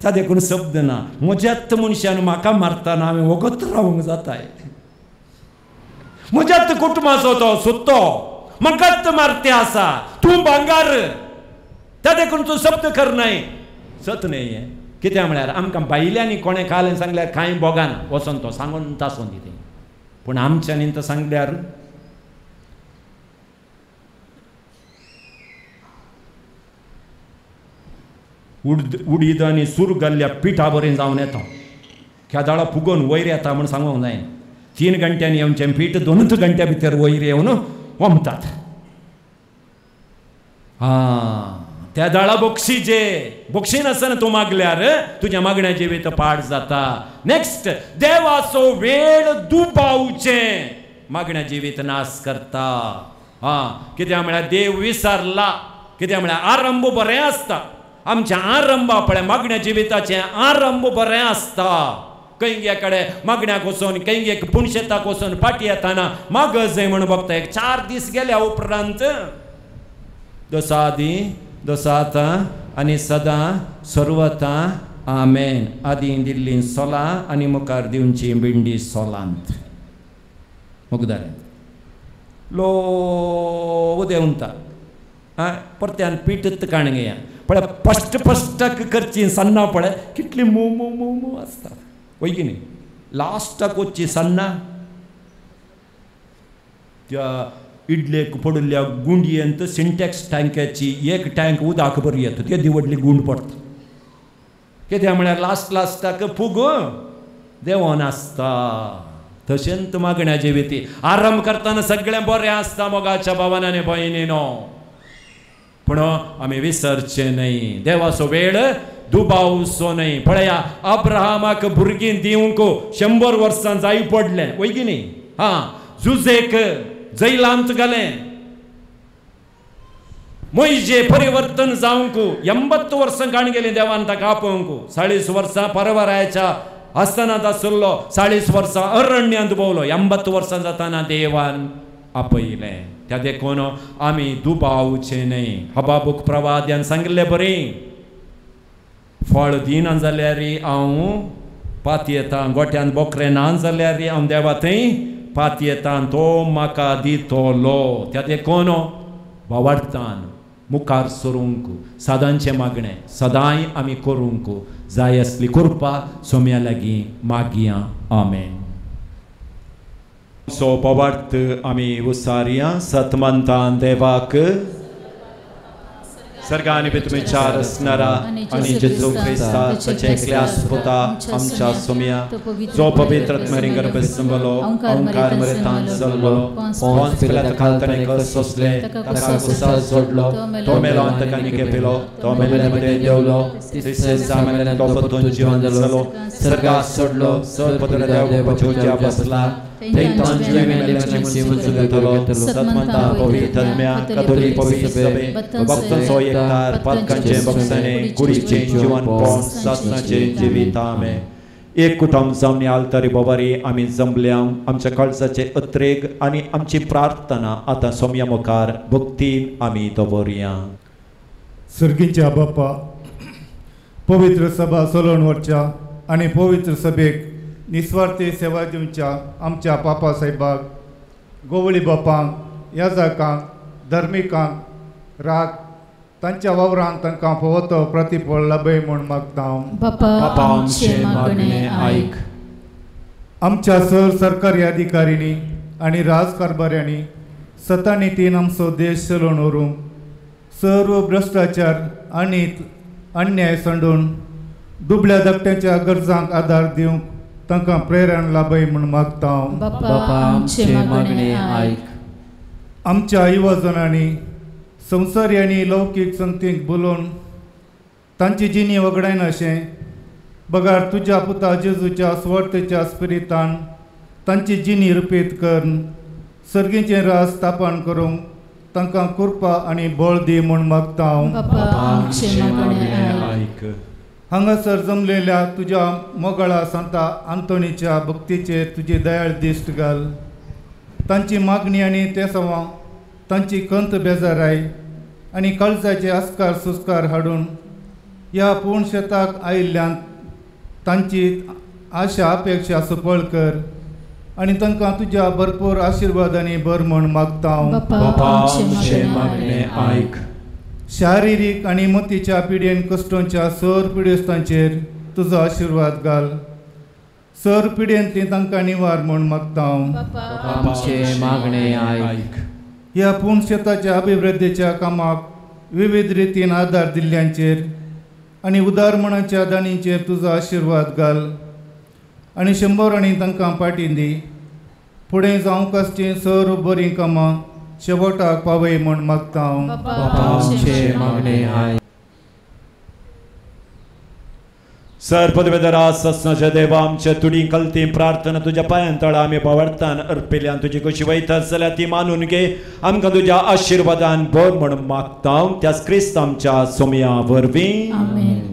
त्या देखून शब्द ना. म्हज्यात मनशान म्हाका मारतना हांवें वगत रावंक जाताय. म्हज्यात कुटुंबाचो तो सुत्तो म्हाकाच मारते आसा, तूं भांगार. त्या देखून तूं शब्द करनाय सत न्हय. कित्याक म्हळ्यार आमकां बायल्यांनी कोणें कालें सांगल्यार कांय बोगान वचोन तो सांगून तासोन दिते. पूण आमच्यांनी तो सांगल्यार उडीद आनी सूर घाल्ल्या पिठा बरें जावन येता. केदाळा फुगोवन वयर येता म्हूण सांगूंक जायना. 3 घंट्यांनी येवचें पीठ 2 घंट्या भितर वयर येवन वमतात. त्या दाळा बक्षीन आसतना तूं मागल्यार तुज्या मागण्या जिवीत पाड जाता. नेक्स्ट देवाचो वेळ दुबावचें मागण्या जिवीत नाश करता. कित्याक म्हळ्यार देव विसरला. कित्याक म्हळ्यार आरंभ बरें आसता. आमच्या आरंभा पळय मागण्या जिविताचें आरंभ बरें आसता. कैंग्या कडेन मागण्याक वचोन कैंग्याक पुणशेताक वचोन फाटी येताना माग जय म्हणून बघता. 4 दीस गेल्या उपरांत दसादी दसाता आनी सदां सर्वता आमेन. आदी दिल्ली सोला आनी मुखार दिवची बिंडी सोलांत. मुगदारे लो देंवता परत्यान पीठ काणगेया पळय फस्ट करची सन्ना पळय कितली मो मो मो मो आसता. वय की न्ही. लास्टाक वचची सन्ना त्या इडलेक पडल्या गुंडयेंत सिंटॅक्स टँक्याची 1 टँक उदक बरी येता ती व्हडली गुंड पडटा. कित्याक म्हळ्यार लास्टाक फूग देवोन आसता. तशेंच मागण्या जिविती आरंभ करतना सगळें बरें आसता मोगाच्या भावान आनी भयणीनो. पूण आमी विसरचे न्हय. देवाचो वेळ दुबावचो न्हय. पळया अब्राहमाक भुरगीं दिवंक 100 वर्सां जाय पडलें वय की न्ही. जुजेक जैलांत घालें. मोइजे परिवर्तन जावंक 80 वर्सां काण गेलीं देवान ताका आपोवंक. 40 वर्सां परवरायाच्या आसतनात आसलो, 40 वर्सां अरण्यांत भोंवलो, 80 वर्सां जाताना देवान आपयलें. त्या देखून आमी दुबावचे न्हय. हबाबूक प्रवाद्यान सांगिल्लें बरें फळ दिना जाल्यार हांव पात येता. गोठ्यान बोकरें ना जाल्यार हांव देवा थंय पात येता. तो म्हाका दितलो. त्या देखून वावरतान मुखार सरूंक सदांचे मागणें सदांय आमी करूंक जाय आसली कृपा सोम्या लागीं मागया. आमेन. सो पवार्थ आमी उसारया. सतमंतान देवाक सर्गाने बी तुम्ही चार असणारा आणि जेजू ख्रिस्ता ताचे एकल्यास पुता आमच्या सोम्या जो पवित्र आत्म्याने गर्भ संभलो ओंकार मरेतान जल्लो पोंस पिलात खालताने कस सोसले ताका कुसाल जोडलो तो मेलो अंतकानी केपिलो तो मेलेमध्ये देवलो तिसरे सामान्याने तो परतून जीवन जगलो सर्गात सोडलो सर्वपत्र देव पचोच्या बसला थैतान जीवन जीवन सुगतलो सत्मंता पवित्र आत्म्या कथोलिक पवित्र सभे भक्तांचो एकतार पातकांचे भक्ताने कुडीचे जीवन पोन सासनाचे जिवीत आमेन. एक कुटुंब जावन आलतारी बोबारी आमी जमल्या आमच्या कळसाचे अत्रेग आनी आमची प्रार्थना आतां सोम्या मुखार भक्तीन आमी दवरया. सर्गीच्या बाप्पा पवित्र सभा चलोवन व्हरच्या आनी पवित्र सभेक निस्वार्थी सेवा दिवच्या आमच्या पापा साहेबाक गोवळी बापांक याजकांक धर्मिकांक राग तांच्या वावरांत तांकां फोवतो प्रतिफळ लाभय म्हूण मागता. बापा आमचे मागणे आयक. आमच्या सरकारी अधिकाऱ्यांनी आनी राजकारभाऱ्यांनी सतानितीन आमचो देश चलोवन व्हरूंक सर्व भ्रश्टाचार आनी अन्याय संडून दुबळ्या धाकट्याच्या गरजांक आदार दिवंक तांकां प्रेरण लाभय म्हूण मागता. बापा आमचे मागणे आयक. आमच्या युवजनांनी संवसारी आनी लौकीक संगतीक बोलोवन तांची जिणी वगडायन अशें बगार तुज्या पुता जेजूच्या स्वार्थेच्या स्पिरितान तांची जिणी रिपीट करन सर्गीचें राज स्थापन करूंक तांकां कृपा आनी बळ दी म्हूण मागता. बापा आमचे मागणे आयक. हांगासर जमलेल्या तुज्या मोगळा सांता आंतोनीच्या भक्तीचेर तुजी दयाळ दिश्ट घाल. तांची मागणी आनी ते सवां तांची कंत बेजाराय आनी काळजाचे आस्कार सुस्कार हाडून ह्या पूर्ण शेताक आयिल्ल्यान तांची आशा अपेक्षा सफळ कर आनी तांकां तुज्या भरपूर आशिर्वादांनी भर म्हूण मागता. बापा आमचे मागणे आयक. शारिरीक आनी मतीच्या पिडेन कश्टांच्या सर पिडेस्तांचेर तुजो आशिर्वाद घाल. सर पिडेन ती तांकां निवार म्हूण मागता. आमचे मागणे आयक. ह्या पूर्ण शेताच्या अभिवृद्धीच्या कामाक विविध रितीन आदार दिल्ल्यांचेर आनी उदारमणाच्या दानींचेर तुजो आशिर्वाद घाल आनी शंबरांनी तांकां पाटी दी. फुडें जावंक आसचीं सर्व बरीं कामां शेवटाक पावय म्हूण मागता. आमचे मागणे आयक. सर्पदवेदरा सस्नाच्या देवा आमच्या तुडी कलती प्रार्थना तुझ्या पांयांतळा आमी पावडतान अर्पिल्ल्यान तुजी कशी वयता जाल्यार ती मानून घे. आमकां तुज्या आशिर्वादान भर म्हणून मागता त्याच क्रिस्त आमच्या सोम्या वरवीं. आमेन.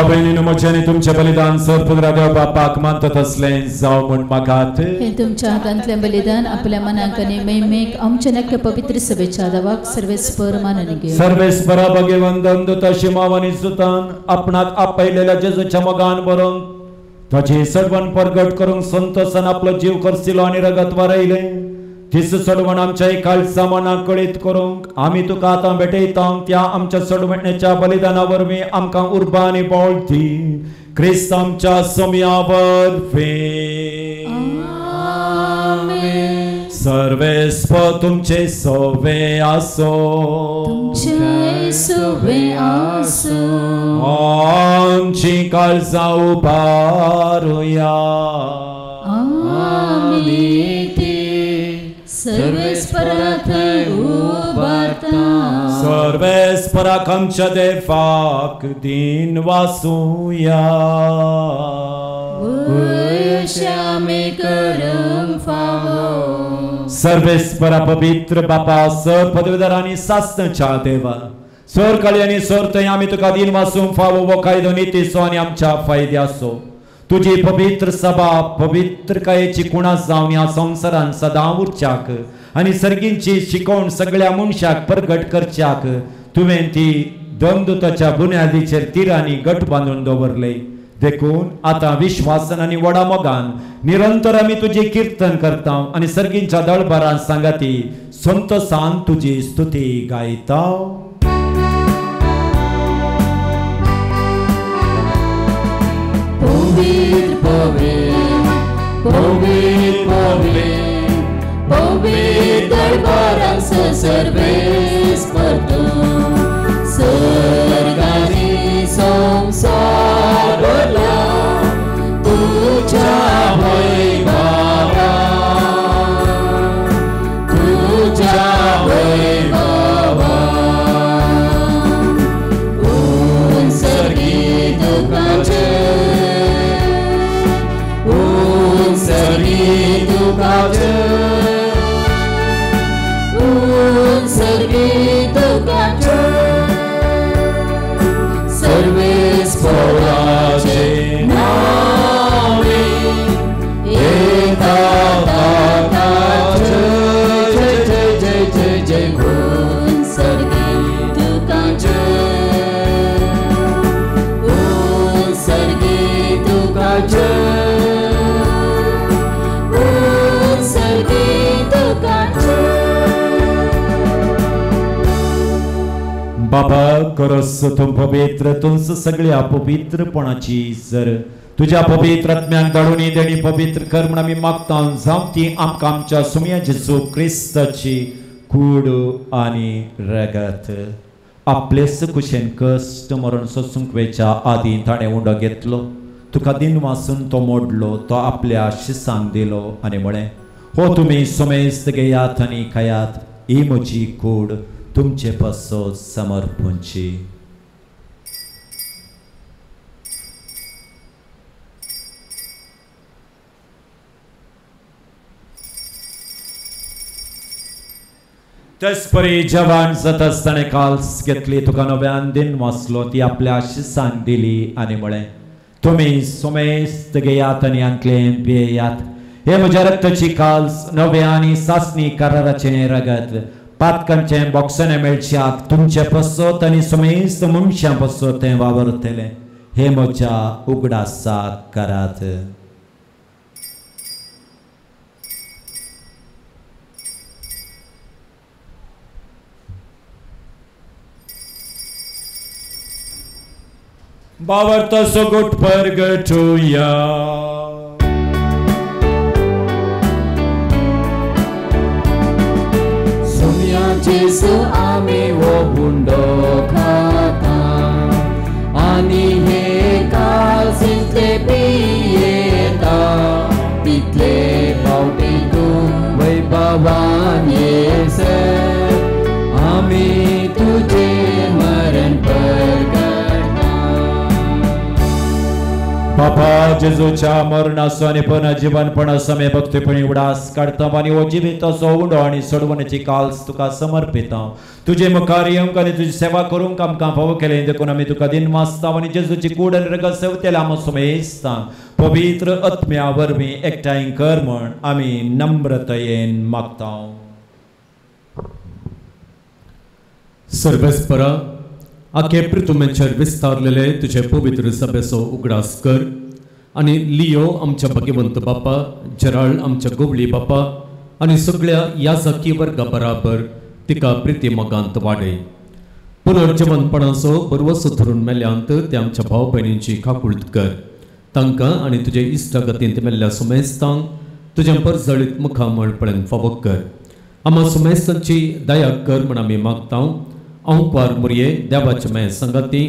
बहिणीनो म्हज्यानी तुमचे बलिदान सर्पदरा देव बापाक मानतात असले जाव म्हण मागात. हे तुमच्या हातांतले बलिदान आपल्या मनाक आनी मैमेक आमच्या नक्क पवित्र सभेच्या दावाक सर्वेस्पर मानून घे. सर्वेस्परा भगवंत दोता शिमावानी सुतान आपणाक आपयलेल्या जेजूच्या मोगान बरोवन ताचे सडवण परगट करूंक संतोषान आपलो जीव करसिलो आनी रगत वारयले. तिस सोडवण आमच्या काळचा मनाक कळीत करूंक आमी तुका आतां भेटयता त्या आमच्या सोडवण्याच्या बलिदाना वरवीं आमकां उर्बा आनी बळ दी क्रिस्त आमच्या सोम्या वरवीं सर्वेस्प तुमचे सोवे आसो आमची काळजां उबारुया सर्वेस्पराक आमच्या देवाक दिन वासूया सर्वेस्परा पवित्र बापा सर पदवीधर आनी सासणच्या देवा सर काळी आनी सर थंय आमी तुका दिन वासूंक फावो वो कायदो नितीचो आनी आमच्या फायद्याचो तुजी पवित्र सभा पवित्रकायेची कुणास जावन ह्या संवसारान सदां उरच्याक आनी सर्गींची शिकवण सगळ्या मनशाक प्रगट करच्याक तुवें ती दोनदुताच्या बुन्यादीचेर तिरांनी गट बांदून दवरले देखून आता विश्वासान आनी व्हडा मोगान निरंतर आमी तुजी कीर्तन करता आनी सर्गींच्या दळबारान सांगाती संतोषान तुजी स्तुती गायता पवित्र पवित्र पवित्र पवित्र दरबारां सर्वेस्पर सर्गानी संसार भरला तुझ्या वैभवा तुझ्या वैभवा सर्गी तुकाचे सर्गी तुकाचे सर्गी तुकाचे सर्वेस्पराचे नावे एका ताताचे जय जय जय जय जय गुण सर्गी तुकाचे सर्गी तुकाचे बाबा करस तुम पवित्र तुमच सगळ्या पवित्रपणाची जर तुझ्या पवित्र आत्म्याक धाडून देणी पवित्र कर म्हण आमी मागता जावं ती आमकां आमच्या सुम्या जेजू क्रिस्ताची कूड आनी रगत आपलेच कुशेन कश्ट मरण सोसूंक वेच्या आदीं ताणें उंडो घेतलो तुका दिन वासून तो मोडलो तो आपल्या शिसांक दिलो आनी म्हळें हो तुमी सोमेस्त घेयात आनी खायात ही म्हजी कूड तुमचे पसो समर्पूंची तेचपरी जवान जात आसतना काल्स घेतली तुका नव्यान दिन वाचलो ती आपल्या शिसांक दिली आनी म्हळें तुमी सोमेस्त घेयात आनी हांतलें पियेयात हे म्हज्या रक्ताची काल्स नवे आनी सासणी कराराचें रगत पातकांचे बॉक्साने मेळच्याक तुमचे पसत आनी समेस्त मनशां पसत तें वावरतलें हे म्हज्या उगडासाक करात बावरता सोगोट परगटुया जेसु आमी वो बुंडो खाता आनी हे काल सिंचले पियेता तितले पावटी तूं वैभवान येसे आमी तुझे मरण परगटा बापा जेजूच्या मरणाचो आनी पुनर्जीवनपणा समे भक्तीपणी उडास काडता आनी हो जिविताचो उंडो आनी सोडवण्याची काल्स तुका समर्पिता तुजे मुखार येवंक आनी तुजी सेवा करूंक आमकां फावो केलें देखून आमी तुका दिन मागता आनी जेजूची कूड आनी रगत सेवतेल्या आमी सोमेस्ता पवित्र आत्म्या वरवीं एकठांय कर म्हण आमी नम्रतायेन मागता सर्वेस्परा आखे पृथ्वीचेर विस्तारलेले तुझे पवित्र सभेचो उगडास कर आनी लियो आमच्या भाग्यवंत बापा जराळ आमच्या गोवळी बापा आनी सगळ्या याजकी वर्गा बराबर तिका प्रिती मोगांत वाडय. पुनर्जवनपणाचो बरवसो धरून मेल्यांत ते आमच्या भाव भयणींची काकुळट कर. तांकां आनी तुजे इश्टागतींत मेल्ल्या सुमेस्तांक तुज्या परजळीत मुखामळपणांक फावो कर. आम्हा सुमेस्तांची दया कर म्हण आमी मागतां. अंपार मुरये देवाचे मे संगती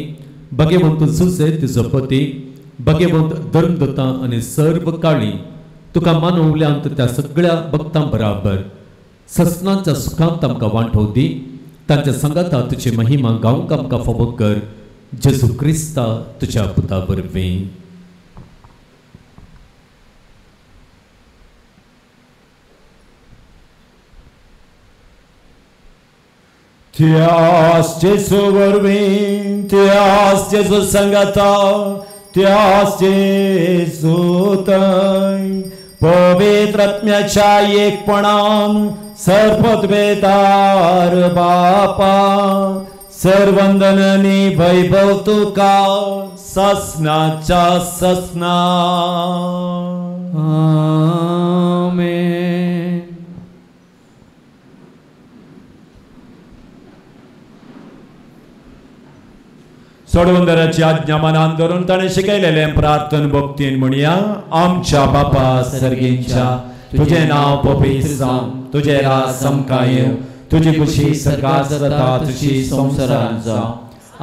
भगवंत सुसे तिजो पती भगवंत धर्मदत्ता आनी सर्व काळी तुका मानवल्यांत त्या सगळ्या भक्तां बराबर ससनांच्या सुखांत आमकां वांटो दी. तांच्या संगता तुजी महिमा गावंक आमकां फावो कर. जेजू क्रिस्ता तुज्या पुता वरवीं. त्याच जेजू वरवीं त्याच जेजू संगता त्याच जेजू थंय पवित्र आत्म्याच्या एकपणान सर्वोद्वेदार बापा सर्वंदनांनी वैभव तुका ससनाच्या ससना. आमेन. सोडवंदराची आज्ञा मनान धरून ताणें शिकयलेले प्रार्थन भक्तीन म्हणया. आमच्या बापा सर्गेंच्या तुझे नाव पवित्र जावं, तुझे राज समकाय येवं, तुझी खुशी सगळ्यात जाता तुझी संवसारांत जावं.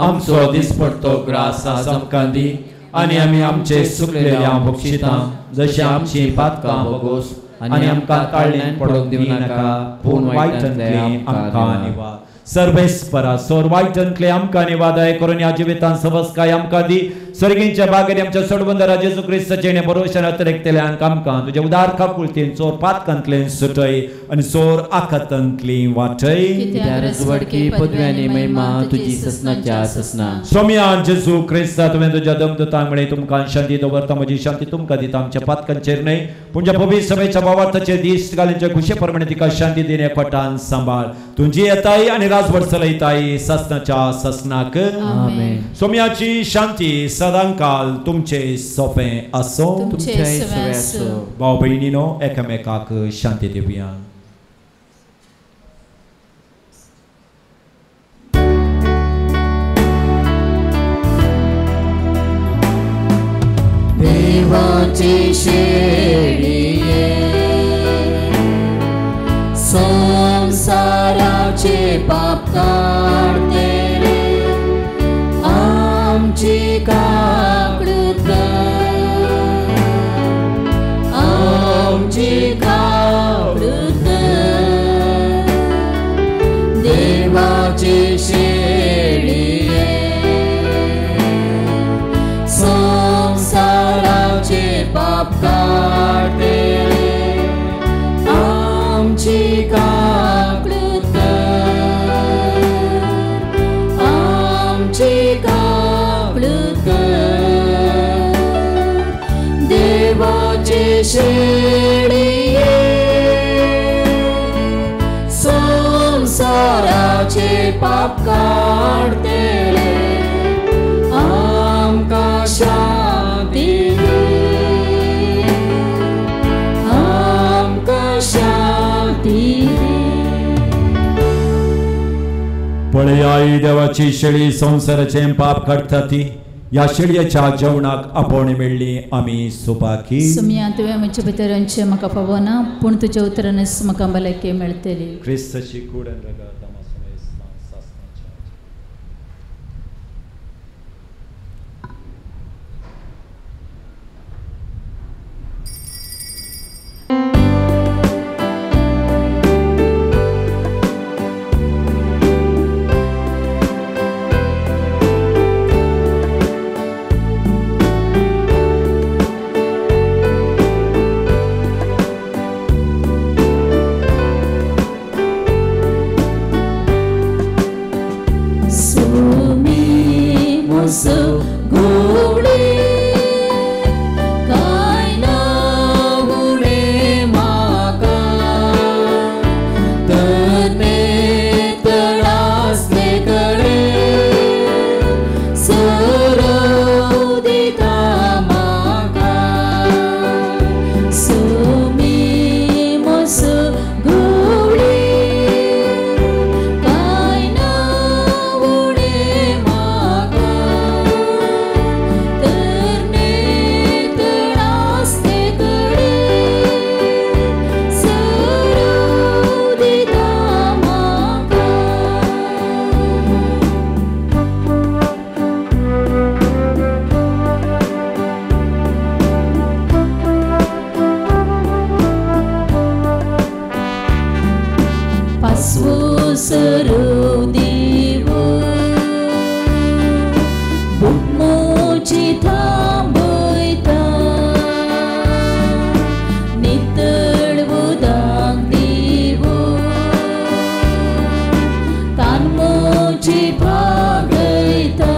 आमचो दिसपडटो ग्रास आमकां दी आनी आमी आमचे सुकलेल्या बक्षितां जशी आमची पातकां वगोस आनी आमकां ताळ्यान पडोवंक दिवं नाका पूण वायटांतले आमकां निवार. सर्वेस्परा सोर वायटांतले आमकां निवादय करून ह्या जिवितांत सवस्काय आमकां दी. सर्गींच्या बागेर आमच्या सोडवंदरा जेजू क्रिस्ताचे भरोशान अतिरेकतेल्यान आमकां तुज्या उदार काकुळतेन चोर पातकांतल्यान सुटय आनी सोर आखातांतली वाटय. रजवडकी पदव्यांनी महिमा तुजी ससनाच्या ससना. सोम्यान जेजू क्रिस्ता तुवें तुज्या दमदतांक म्हळें तुमकां शांती दवरता. म्हजी शांती तुमकां दिता. आमच्या पातकांचेर न्हय पूण ज्या पवित्र सभेच्या भावार्थाचे दिश्ट घालींच्या खुशे प्रमाणे तिका शांती दिने एकवटान सांबाळ. तुजी येताय आनी राजवट चलयताय ससनाच्या ससनाक. आमेन. सोम्याची शांती सदांकाल तुमचे सोपें आसो. तुमचे सवे आसो. भाव भयणीनो एकामेकाक शांती दिवया. देवाचे शेळिये संसाराचे पाप काढतेले आमची काकडूत आमची काकडूत. देवाचे शेळिये संसाराचे पाप काढतेले आमची काकडूत आमची काकडूत. देवाचे शेळिये संसाराचे पाप काढतेले आमकां शांती आमकां शांती. पळयाय देवाची शेळी संसाराचे पाप काडटा ती. या शेळयेच्या जेवणाक आपण मेळ्ळी आमी सुपाकी. सुम्या तुवें म्हज्या भितरांचे म्हाका फावो ना पूण तुज्या उतरानच म्हाका भलायकी मेळटली. क्रिस्ताची कूड आनी रगत आमकां समेस्तांक सासणाच्या. आस्वसरो देवो बुकमोची थांबयता नितळ उदक देवो तानमोची भागयता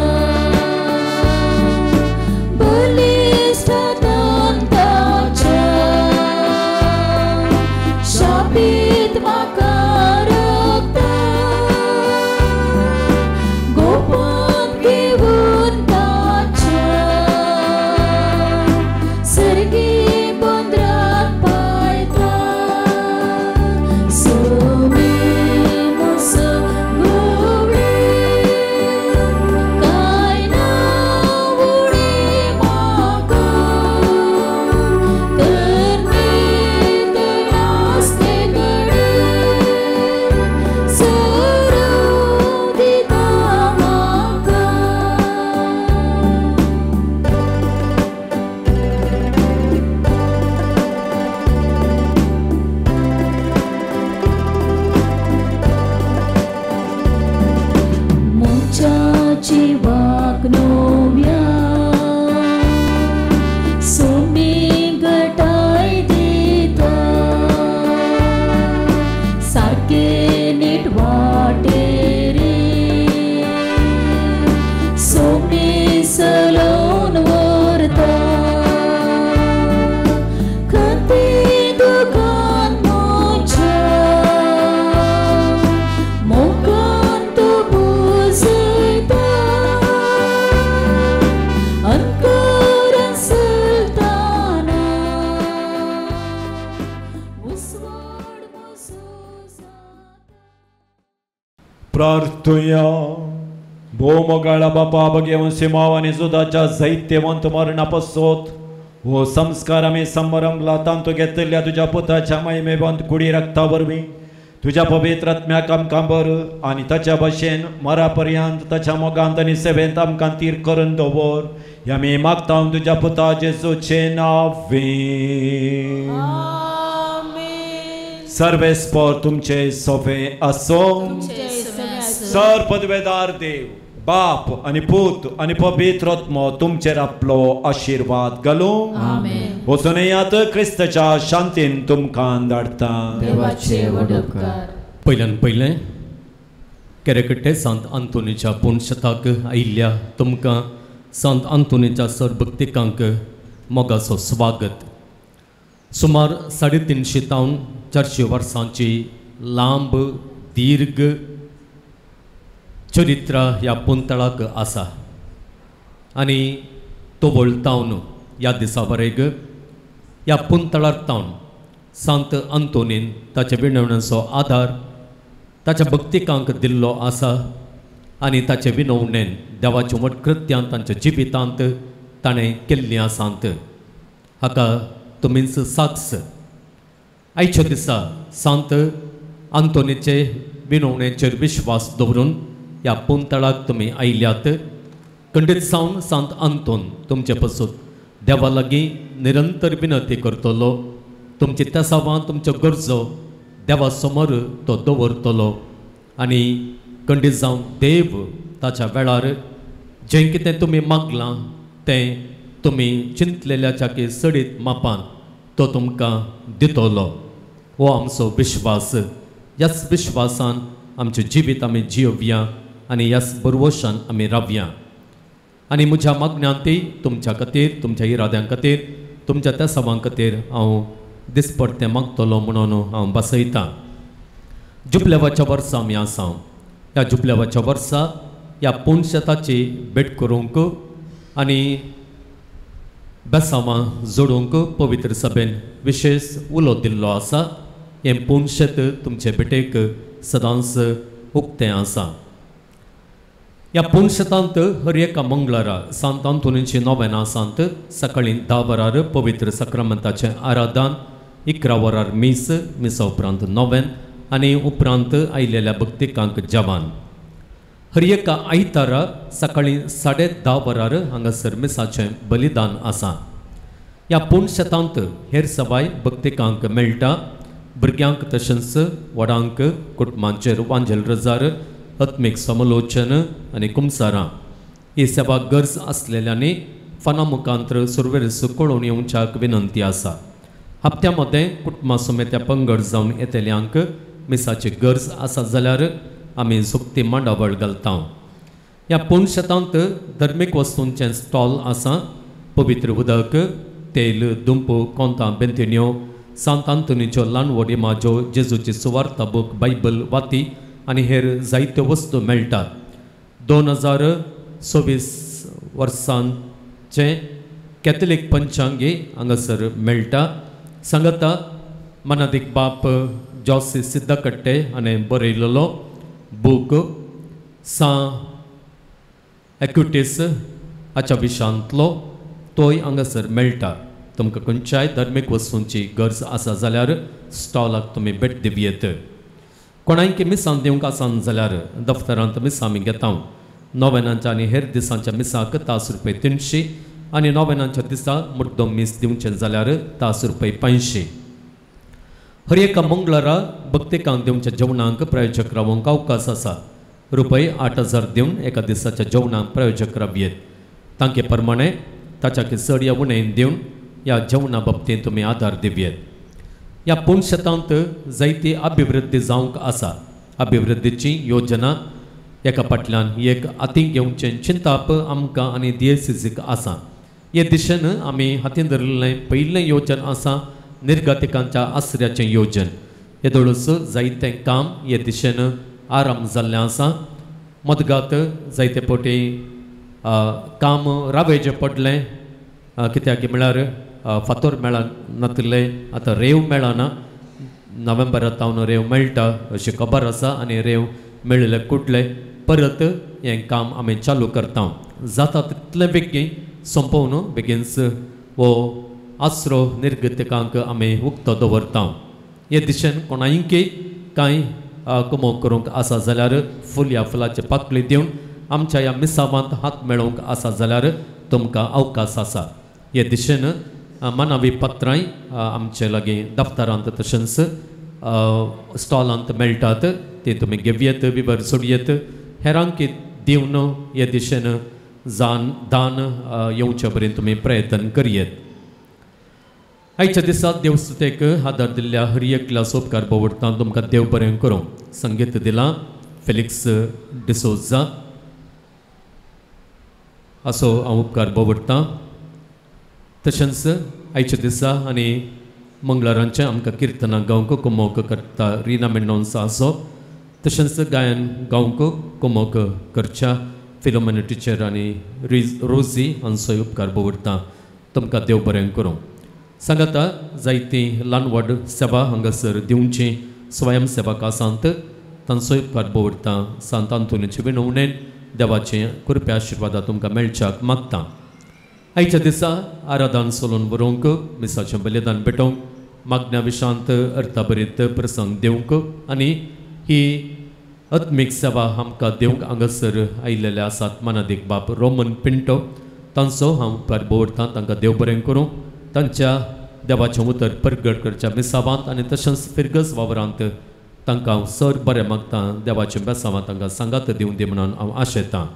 बलिष्ठ दंताच्या शापित म्हाका रक्ता गोपन घेवन ताच्या सर्गी बंदरात पायता सोमी मुस गोवळे काय ना उडी म्हाका करणे तरासते घडे सरो दिता म्हाका मुचाची वागणोव्या सोमी गटाय दिता सारके नीट वाटे रे सोमी सलोन व्हरता खंती दुकान मोच्या मोगान तूं बुजयता अंतरान सलताना उसवाड मोसोसा प्रार्थुया भोवमोगाळा बापा बघेवन सिमाव आणि जुदाच्या जैत्यवंत मरणापसोत हो संस्कार आम्ही समारंभला तांतू घेतलेल्या तुझ्या पुताच्या महिमेवंत कुडी रक्ता वरवीं तुझ्या पवित्र आत्म्याक आमकां बर आनी ताच्या भाशेन मरापर्यंत ताच्या मोगांत आनी सेवेंत आमकां तीर करून दवर ह्या आमी मागता तुझ्या पुता जेजूचे नांवे सर्वेस्पर तुमचे सोबे आसो सर पदवेदार देव बाप आणि पूत आणि पवित्र आत्मो तुमचेर आपलो आशीर्वाद घालूं वचून येयात क्रिस्ताच्या शांतीन तुमकां धाडटा देवाचे वडपकार पयल्यान पयलें केरेकट्टे सांत आंतोनीच्या पुणशताक आयिल्ल्या तुमकां सांत आंतोनीच्या सरभक्तिकांक मोगाचो स्वागत सुमार 350 तावन 400 वर्सांची लांब दीर्घ चरित्र ह्या पुंतळाक आसा आनी तो वळतावन ह्या दिसा वरेग ह्या पुंतळार तावन सांत आंतोनीन ताच्या विणवण्याचो आदार ताच्या भक्तिकांक दिल्लो आसा आनी ताचे विनवणेन देवाच्या वटकृत्यां तांच्या जिवितांत ताणें केल्लीं आसात हाका तुमीच साक्ष आयच्या दिसा सांत आंतोनीचे विनवणेचेर विश्वास दवरून ह्या पुंतळाक तुमी आयल्यात खंडीत जावन सांत आंतोन तुमचे पासून देवा लागीं निरंतर विनंती करतलो तुमची तेसावां तुमच्यो गरजो देवा समोर तो दवरतलो आनी खंडीत जावन देव ताच्या वेळार जें कितें तुमी मागलां तें तुमी चिंतलेल्या सडीत मापान तो तुमकां दितलो हो आमचो विश्वास ह्याच विश्वासान आमचें जिवीत आमी जियोवया आनी ह्याच बरवशान आमी रावया आनी म्हज्या मागण्यांतय तुमच्या खातीर तुमच्या इराद्यां खातीर तुमच्या त्या सवां खातीर हांव दिसपट्टें मागतलो म्हणून हांव बसयतां जुबलेवाच्या वर्सा आमी आसा ह्या जुबलेवाच्या वर्सा ह्या पुणशताची भेट करूंक आनी बेसांवां जोडूंक पवित्र सभेन विशेष उलो दिल्लो आसा हें पुणशेत तुमचे भेटेक सदांच उक्तें आसा ह्या पुणशेतांत हर एका मंगळारा सांत आंतोनीची नोवेना सांत सकाळीं 10 वरार पवित्र सक्रामेंताचें आराधन 11 वरार मिसा उपरांत नोवेन आनी उपरांत आयिल्ल्या भक्तिकांक जवान हर एका आयतारा सकाळीं 10:30 वरार हांगासर मिसाचें बलिदान आसा ह्या पुणशेतांत हेर सवाय भक्तिकांक मेळटा भुरग्यांक तशेंच वडांक कुटुंबांचेर वांजेल रजार आत्मीक समलोचन आनी कुमसारां ही सेवा गरज आसलेल्यांनी फना मुखांतर सुरवेरेस कळोवन येवच्याक विनंती आसा. हप्त्या मदें कुटुंबा समेत्या पंगड जावन येतेल्यांक मिसाची गरज आसा जाल्यार आमी सुक्ती मांडावळ घालता. ह्या पुणशेतांत धर्मीक वस्तूंचें स्टॉल आसा. पवित्र उदक, तेल, दुंपू, कोंतां, बेंतिण्यो, सांत आंतोनीच्यो ल्हान वडिमाज्यो, जेजूची सुवार्ता बूक, बायबल, वाती आनी हेर जायत्यो वस्तू मेळटात. 2026 वर्सांचे कॅथलीक पंचांगी हांगासर मेळटा. सांगता मनादीक बाप जॉसी सिद्धकट्टे हाणें बरयलेलो बूक सा एक्युटीस हाच्या विशयांतलो तोय हांगासर मेळटा. तुमकां खंयच्याय धर्मीक वस्तूंची गरज आसा जाल्यार स्टॉलाक तुमी भेट दिवयेत. कोणायकी मिसां दिवंक आसान जाल्यार दफ्तरांत मिसां आमी घेता. नोवेनांच्या आनी हेर दिसांच्या मिसाक तास रुपये 300 आनी नोवेनांच्या दिसा मुद्दम मीस दिवचें जाल्यार तास रुपये 500. हर एका मंगळारा भक्तिकांक दिवच्या जेवणाक प्रायोजक रावंक अवकाश आसा. रुपये 8000 दिवन एका दिसाच्या जेवणाक प्रायोजक रावयेत. तांचे प्रमाणे ताच्या चड या उणें दिवन ह्या जेवणा बाबतींत तुमी आदार दिवयेत. ह्या पुणशेतांत जायती अभिवृद्धी जावंक आसा. अभिवृद्धीची योजना एका फाटल्यान एक हातीक घेवचें चिंताप आमकां आनी DSCCक आसा. हे दिशेन आमी हातीन धरिल्लें पयिल्लें येवजण आसा निर्गतिकांच्या आसऱ्याचें येवजण. येदोळूच जायतें काम हे दिशेन आराम जाल्लें आसा. मदगात जायते फावटी काम रावेजें पडलें कित्याक म्हळ्यार फातोर मेळनातले. आतां रेव मेळना. नोव्हेंबरांत हांव रेव मेळटा अशी खबर आसा आनी रेव मेळिल्ले कुडले परत हें काम आमी चालू करता. जाता तितलें बेगीन संपोवन बेगीनच हो आसरो निर्गतिकांक आमी उक्तो दवरता. हे दिशेन कोणायकी कांय कुमो करूंक आसा जाल्यार फूल ह्या फुलाची पाकळी दिवन आमच्या ह्या मिसावांत हात मेळोवंक आसा जाल्यार तुमकां अवकाश आसा. हे दिशेन मनावी पत्रांय आमचे लागीं दफ्तरांत तशेंच स्टॉलांत मेळटात. ते तुमी घेवयेत, विवर सोडयेत. हेरांक दिवन हे दिशेन दान येवचे परेन तुमी प्रयत्न करयेत. आयच्या दिसा देवस्तुतेक आदार दिल्ल्या हर एकल्या उपकार भोवडटा. तुमकां देव बरें करूं. संगीत दिलां फेलिक्स डिसोजा. असो हांव उपकार भोवडटां. तशेंच आयच्या दिसा आनी मंगळारांचे आमकां किर्तनां गावंक कुमोक करता रिना मेंडोन्सा आसो. तशेंच गायन गावंक कुमोक करच्या फिलोमेना टिचर आनी रोजी हांचोय उपकार भोवडटा. तुमकां देव बरें करूं. सांगता जायतीं ल्हान व्हड सेवा हांगासर दिवची स्वयंसेवक आसात. तांचोय उपकार भोवडटा. सांत आंतोनीचे विणवणेन देवाचें कृपा आशिर्वादा तुमकां मेळच्याक मागता. आयच्या दिसा आराधन सोलून बरोवंक मिसाचें बलिदान पेटोवंक मागण्या विशांत अर्थाभरीत प्रसंग दिवंक आनी ही आत्मीक सेवा आमकां दिवंक हांगासर आयिल्ले आसात मनादीक बाप रोमन पिंटो. तांचो हांव उपकार भोवडटां. तांकां देव बरें करूं. तांच्या देवाचें उतर परगट करच्या मिसावांत आनी तशेंच फिरगस वावरांत तांकां हांव सर बरें मागतां. देवाचें बेसांवां तांकां सांगात दिवं दी म्हणून हांव आशेतां.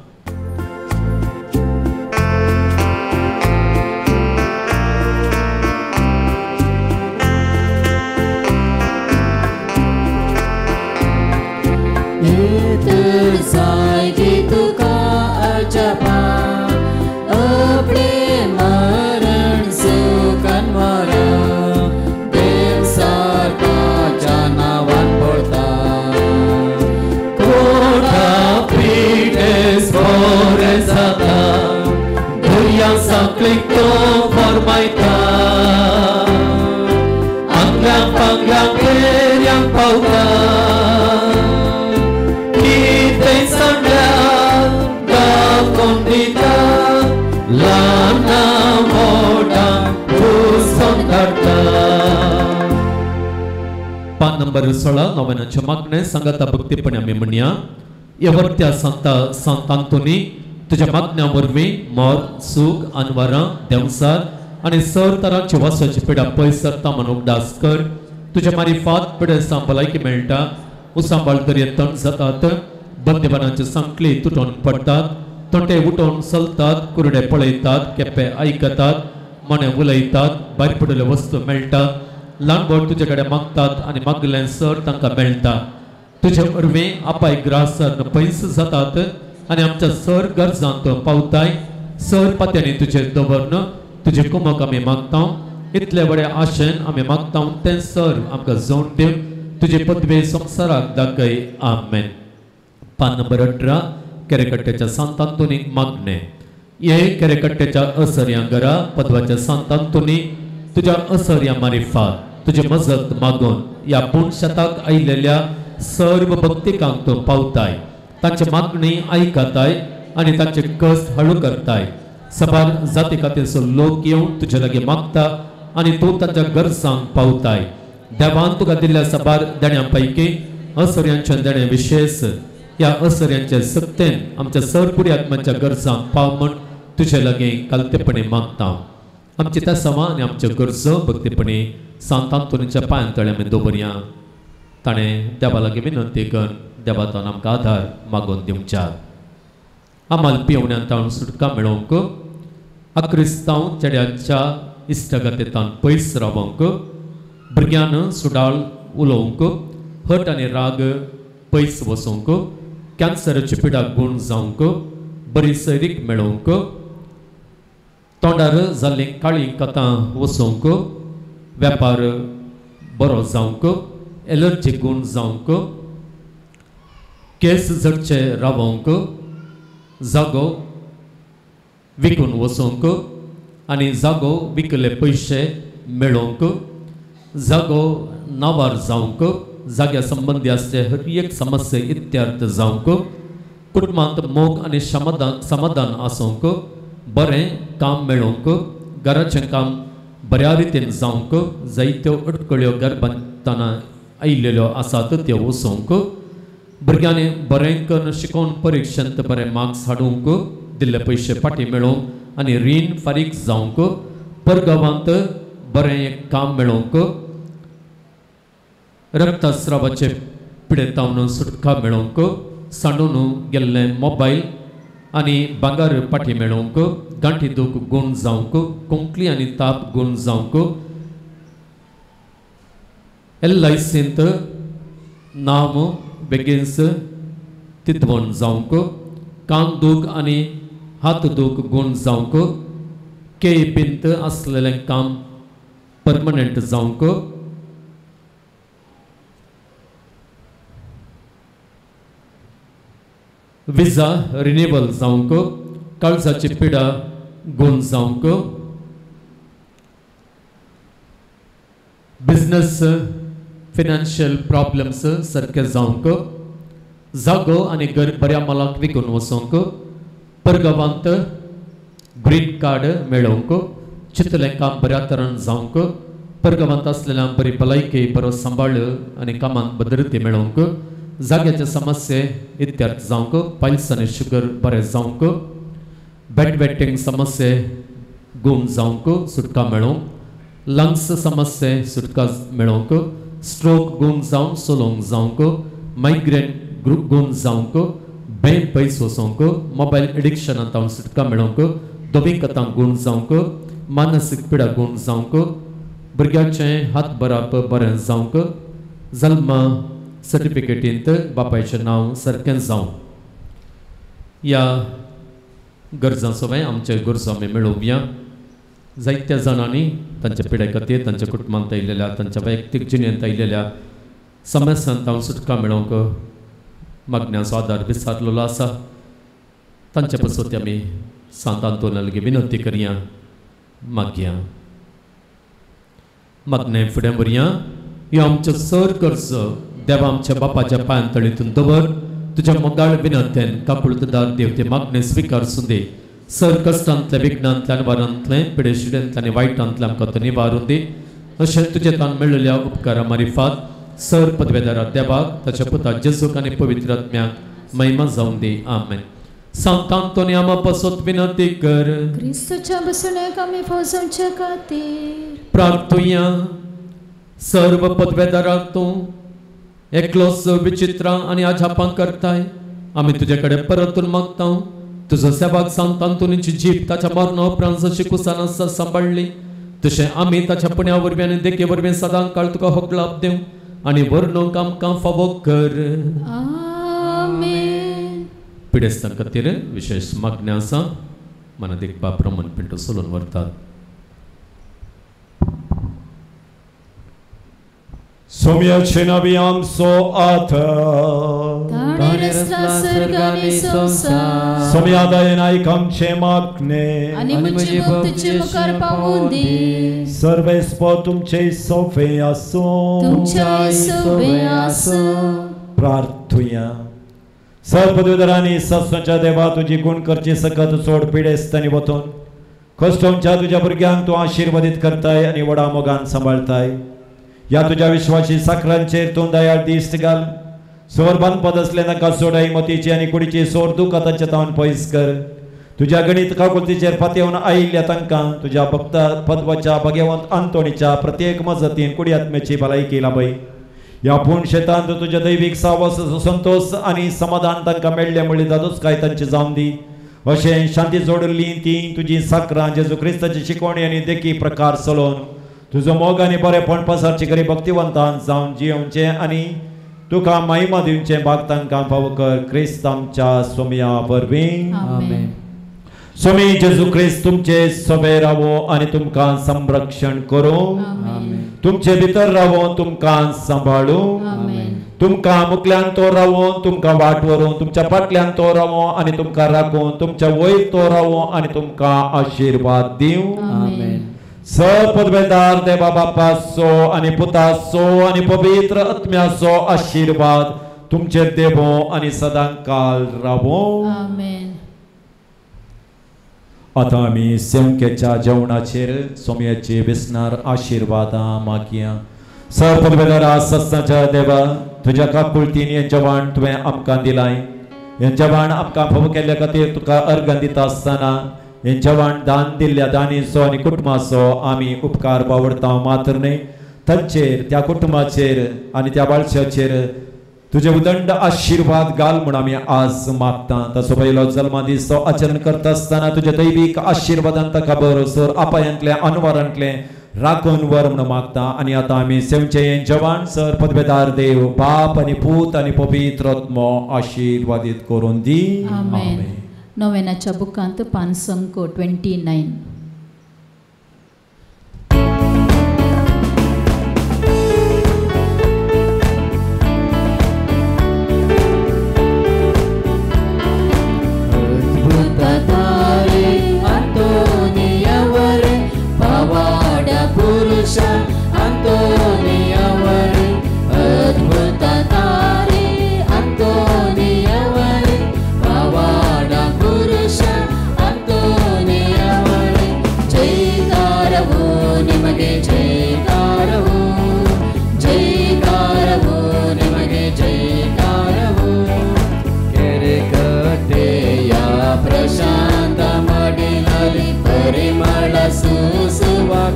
पान नंबर 16 नोवेनाचे मागणे सांगता भक्तीपणे आमी म्हणया. येवर्त्या सांत आंतोनी तुज्या मागण्या वरवीं मोर सूख अनवरां देवसार आनी सर तरांची वासाची पिडा पयस सरता म्हणून उगडास कर. तुझ्या मारिफात पिडेसां भलायकी मेळटा उसांबाळ दर्या तण जातात बंदिवानांचे सांकळे तुटून पडतात तोंडे उठून चलतात कुरडे पळयतात केपे आयकतात मने उलयतात भायर पडिल्ल्यो वस्तू मेळटात ल्हान व्हड तुजे कडेन मागतात आनी मागलें सर तांकां मेळटा तुजे वरवीं आपाय ग्रासन पयस जातात आनी आमच्या सर गरजांत पावताय सर पात्यांनी तुजे दवरन तुजे कुमक आमी मागता इतले व्हडे आशेन आमी मागता तें सर आमकां जोड दिव तुजे पदवे संवसाराक दाखय आमेन. पान नंबर 18 केरेकट्ट्याच्या सांत आंतोनीक मागणे. ये केरेकट्ट्याच्या असर्या घरा पदवाच्या सांत आंतोनी तुझ्या असर्या मारिफात तुझे मजत मागून या पुणशताक आयिल्ल्या सर्व भक्तिकांक तूं पावताय तांची मागणी आयकताय आनी तांचे कश्ट हळू करताय. सबार जाती खातीरचो लोक येवन तुजे लागीं मागता आनी तूं तांच्या गरजांक पावताय. देवान तुका दिल्ल्या सबार देण्यां पैकी असर्यांचे देणे विशेष या असर्यांचे सत्तेन आमच्या सरपुरी आत्म्याच्या गरजांक पाव म्हण तुजे लागीं कालतेपणी मागता. आमची त्या समा आनी आमच्यो गरजो भक्तीपणी सांत आंतोनीच्या पांयां तळे आमी दवरया. ताणें देवा लागीं विनंती कर देवातान आमकां आधार मागून दिवच्या. आमाल पिवण्यांत ताणून सुटका मेळोवंक अक्रिस्तांव चेड्याच्या इश्टगतेंतान पयस रावंक भुरग्यान सुडाळ उलोवंक हट आनी राग पयस वचोवंक कॅन्सराची पिडा गूण जावंक बरी सैरीक मेळोवंक तोंडार जाल्लीं काळी कथां वचोवंक वेपार बरो जावंक एलर्जी गूण जावंक केस झडचे रावंक जागो विकून वचोवंक आनी जागो विकले पयशे मेळोवंक जागो नावार जावंक जाग्या संबंधी असले हर एक समस्या इत्यार्थ जावंक कुटुंबांत मोग आनी समाधान आसूंक बरें काम मेळोवंक घराचें काम बऱ्या रितीन जावंक जायत्यो अडकळ्यो गर्भांतना आयिल्ल्यो आसात त्यो वचोवंक भुरग्यांनी बरें करून शिकोवन परिक्षेंत बरे मार्क्स हाडूंक दिल्ले पयशे फाटीं मेळोवंक आनी रीण फारीक जावंक परगांवांत बरें काम मेळोवंक रक्तस्रावाचे पिडेतावन सुटका मेळोवंक सांडून गेल्ले मोबायल आनी भांगार फाटीं मेळोवंक गांठी दूख गूण जावंक कोंकली आनी ताप गूण जावंक LICंत नांव बेगीनच तितवण जावंक कान दूख आनी हात दूख गूण जावंक KEPंत आसलेलें काम परमनंट जावंक विजा रिन्युअल जावंक काळजाची पिडा गूण जावंक बिझनेस फिनान्शियल प्रॉब्लेम्स सारके जावंक जागो आनी घर बऱ्या मालाक विकून वचोवंक परगांवांत ग्रीन कार्ड मेळोवंक चिंतलें काम बऱ्या तरेन जावंक परगांवांत आसलेल्या बरी भलायकी बरो सांबाळ आनी कामांत भद्रती मेळोवंक जाग्याचे समस्ये इत्यार्थ जावंक पायल्स आनी शुगर बरें जावंक बेडवेटिंग समस्ये गूण जावंक सुटका मेळोवंक लंग्स समस्ये सुटका मेळोवंक स्ट्रोक गूण जावन सोलोवंक जावंक मायग्रेन गूण जावंक बेन पयस वचोवंक मोबायल एडिक्शनांत सुटका मेळोवंक दोबी कथां गूण जावंक मानसीक पिडा गूण जावंक भुरग्याचें हात बराप बरें जावंक जल्म सर्टिफिकेटींत बापायचें नांव सारकें जावं. ह्या गरजां सगळे आमचे गरजो आमी मेळोवया. जायत्या जाणांनी तांच्या पिड्या खातीर तांच्या कुटुंबांत आयिल्ल्या तांच्या वैयक्तीक जिणेंत आयिल्ल्या समस्यांत सुटका मेळोवंक मागण्याचो आदार विचारलेलो आसा. तांचे पसत आमी सांत आंतोना लागीं विनंती करया मागया. मागणें फुडें व्हरया. ह्यो आमच्यो सर गरजो देवा आमच्या बापाच्या पांयां तळींतून दवर तुज्या मोगाळ विनंतेन काकुळटदार देव ते मागणे स्विकारसूं दी. सर कश्टांतल्या विघ्नांतल्या वारांतलें पिडे शिडेंतल्या आनी वायटांतल्या आमकां तो निवारून दी. अशें तुजे तान मेळिल्ल्या उपकारा मारिफात सर पदवेदारा देवाक ताच्या पुता जेजूक आनी पवित्र आत्म्याक महिमा जावं दी. आमेन. सांत आंतोनी आमा पासत विनंती कर. क्रिस्तुच्या बसण्याक आमी फसोवचे खातीर प्रार्थुया. सर्व पदवेदाराक तूं एकलोच विचित्र आनी आजापां करताय. आमी तुजे कडेन परतून मागता तुजो सेवाक सांत आंतोनीची जीप ताच्या मरणा उपरांत जशी कुसाना सांबाळली तशें आमी ताच्या पुण्या वरवीं आनी देखे वरवीं सदां काळ तुका होगलाप दिवं आनी वर्णूक आमकां फावो कर. आमेन. पिडेस्तां खातीर विशेष मागणी आसा. मनात एक प्रमाण पिंटू सोलून व्हरतात. Somiace nabiam so ata Tane rastla sargani संसार Somiadaye naikam chemakne आणि मुझे भक्तीचे मुखार पावून दे. सर्वे स्पो तुमचे सोफे असो तुमच्या सोबे असो. प्रार्थुया. सर्वपदवीधरांनी सस्वाच्या देवा तुझी गुण करची सकत सोड पिडेस्तांनी वतून कष्टोंच्या तुझ्या भुरग्यांक तूं आशीर्वादीत करताय आणि वडा मोगान सांबाळताय. या तुझ्या विश्वासी साखरांचेर तूं दयाळ दिश्ट घाल. सोरबान पद असले नाका सोडाई मतीची आणि कुडीची सोर दुख आतांच्या तावन पयस कर. तुझ्या गणित काकुलतीचेर फातेवन आयिल्ल्या तांकां तुझ्या भक्त पद्वाच्या भगवंत आंतोनीच्या प्रत्येक मजतीन कुडी आत्म्याची भलायकी लाभय. या पूर्ण शेतांत तुझ्या दैवीक सावस संतोष आणि समाधान तांकां मेळ्ळे म्हणले जादूच काय तांचे जावन दी. अशें शांती जोडली ती तुजी साखरां जेजू क्रिस्ताची शिकवणी आनी देखी प्रकार चलोवन तुजो मोग आनी बरेपण पसारचे करी भक्तिवंतान जावन जियोवचे आनी तुका महिमा दिवचे भाग तांकां फावो कर. क्रिस्त आमच्या सोम्या वरवीं. आमेन. स्वामी जेजू क्रिस्त तुमचे सोबे रावो आनी तुमकां संरक्षण करूं. आमेन. तुमचे भितर रावो तुमकां सांबाळूं. आमेन. तुमकां मुखल्यान तो रावो तुमकां वाट व्हरूं. तुमच्या फाटल्यान तो रावो आनी तुमकां राखूं. तुमच्या वयर तो रावो आनी तुमकां आशीर्वाद दिवं. आमेन. सपदवेदार देवा बापाचो आनी पुताचो आनी पवित्र आत्म्याचो आशीर्वाद तुमचेर देवो आनी सदां काल रावो. आमेन. आता आमी सेमकेच्या जेवणाचेर सोम्याची विस्नार आशीर्वादां मागया. सपदवेदारा सस्ताच्या देवा तुज्या काकुळतीन हें जेवण तुवें आमकां दिलाय. हें जेवण आमकां फावो केल्ल्या खातीर तुका अर्घ दिता आसतना हें जेवण दान दिल्ल्या दानीचो आनी कुटुंबाचो आमी उपकार बावडटा. मात्र न्हय तांचेर त्या कुटुंबाचेर आनी त्या बाळशाचेर तुजे उदंड आशीर्वाद घाल म्हूण आमी आज मागता. ताचो पयलो जल्मा दीस तो आचरण करता आसतना तुज्या दैवीक आशीर्वादान ताका बरोसर आपायांतले अनवरांतले राखून व्हर म्हूण मागता. आनी आतां आमी सेवचें हें जेवण सर पदवेदार देव बाप आनी पूत आनी पवित्र आत्मो आशीर्वादीत करून दी. आमेन. नोवेनाच्या बुकांत पान संक 29.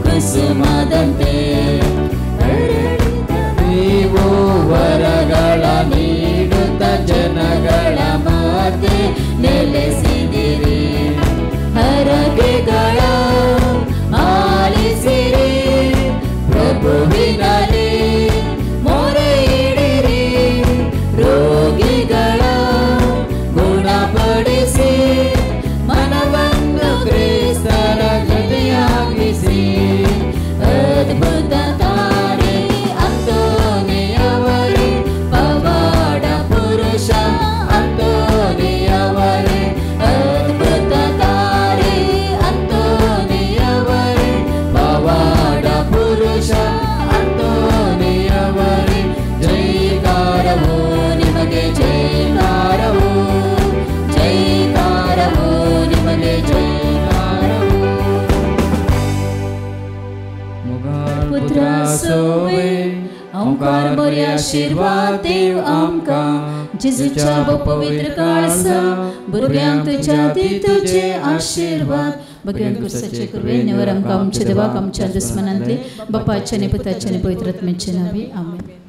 ಕುಸುಮದಂತೆ ನೀವು ವರಗಳ ನೀಡುತ್ತ ಜನಗಳ ಮಧ್ಯೆ ನೆಲೆಸಿದಿರಿ. ಹರಕೆಗಳ ಆಲಿಸಿರಿ, ಪ್ರಭುವಿನಲ್ಲಿ ಮೊರೆ ಇಡಿರಿ. ರೋಗಿಗಳ ಗುಣಪಡಿಸಿ ಮನವನ್ನು ಕ್ರಿಸ್ತರ ಜೊತೆಯಾಗಿಸಿ. ಅದ್ಭುತ ತಾರೆ ಅಂತೋನಿಯವರೇ, ಪವಾಡ ಪುರುಷ ಅಂತೋನಿಯವರೇ. ಅದ್ಭುತ ತಾರೆ ಅಂತೋನಿಯವರೇ, ಪವಾಡ ಪುರುಷ ಅಂತೋನಿಯವರೇ. ಜೈಕಾರವೋ ನಿಮಗೆ ಜೈಕಾರವೋ, ಜೈಕಾರವೋ ನಿಮಗೆ ಜೈಕಾರವೋ. पुत्रा सोवे ओंकार बरे आशीर्वाद देव आमकां जेजूच्या पवित्र काळसा भुरग्यांक तुज्या दी तुजे आशीर्वाद भगवान कुर्साचे कुरवेनेवर आमकां आमच्या देवाक आमच्या दुस्मनांतले बापाचे आनी पुताचे आनी पवित्र आत्म्याचे नांवे आमेन.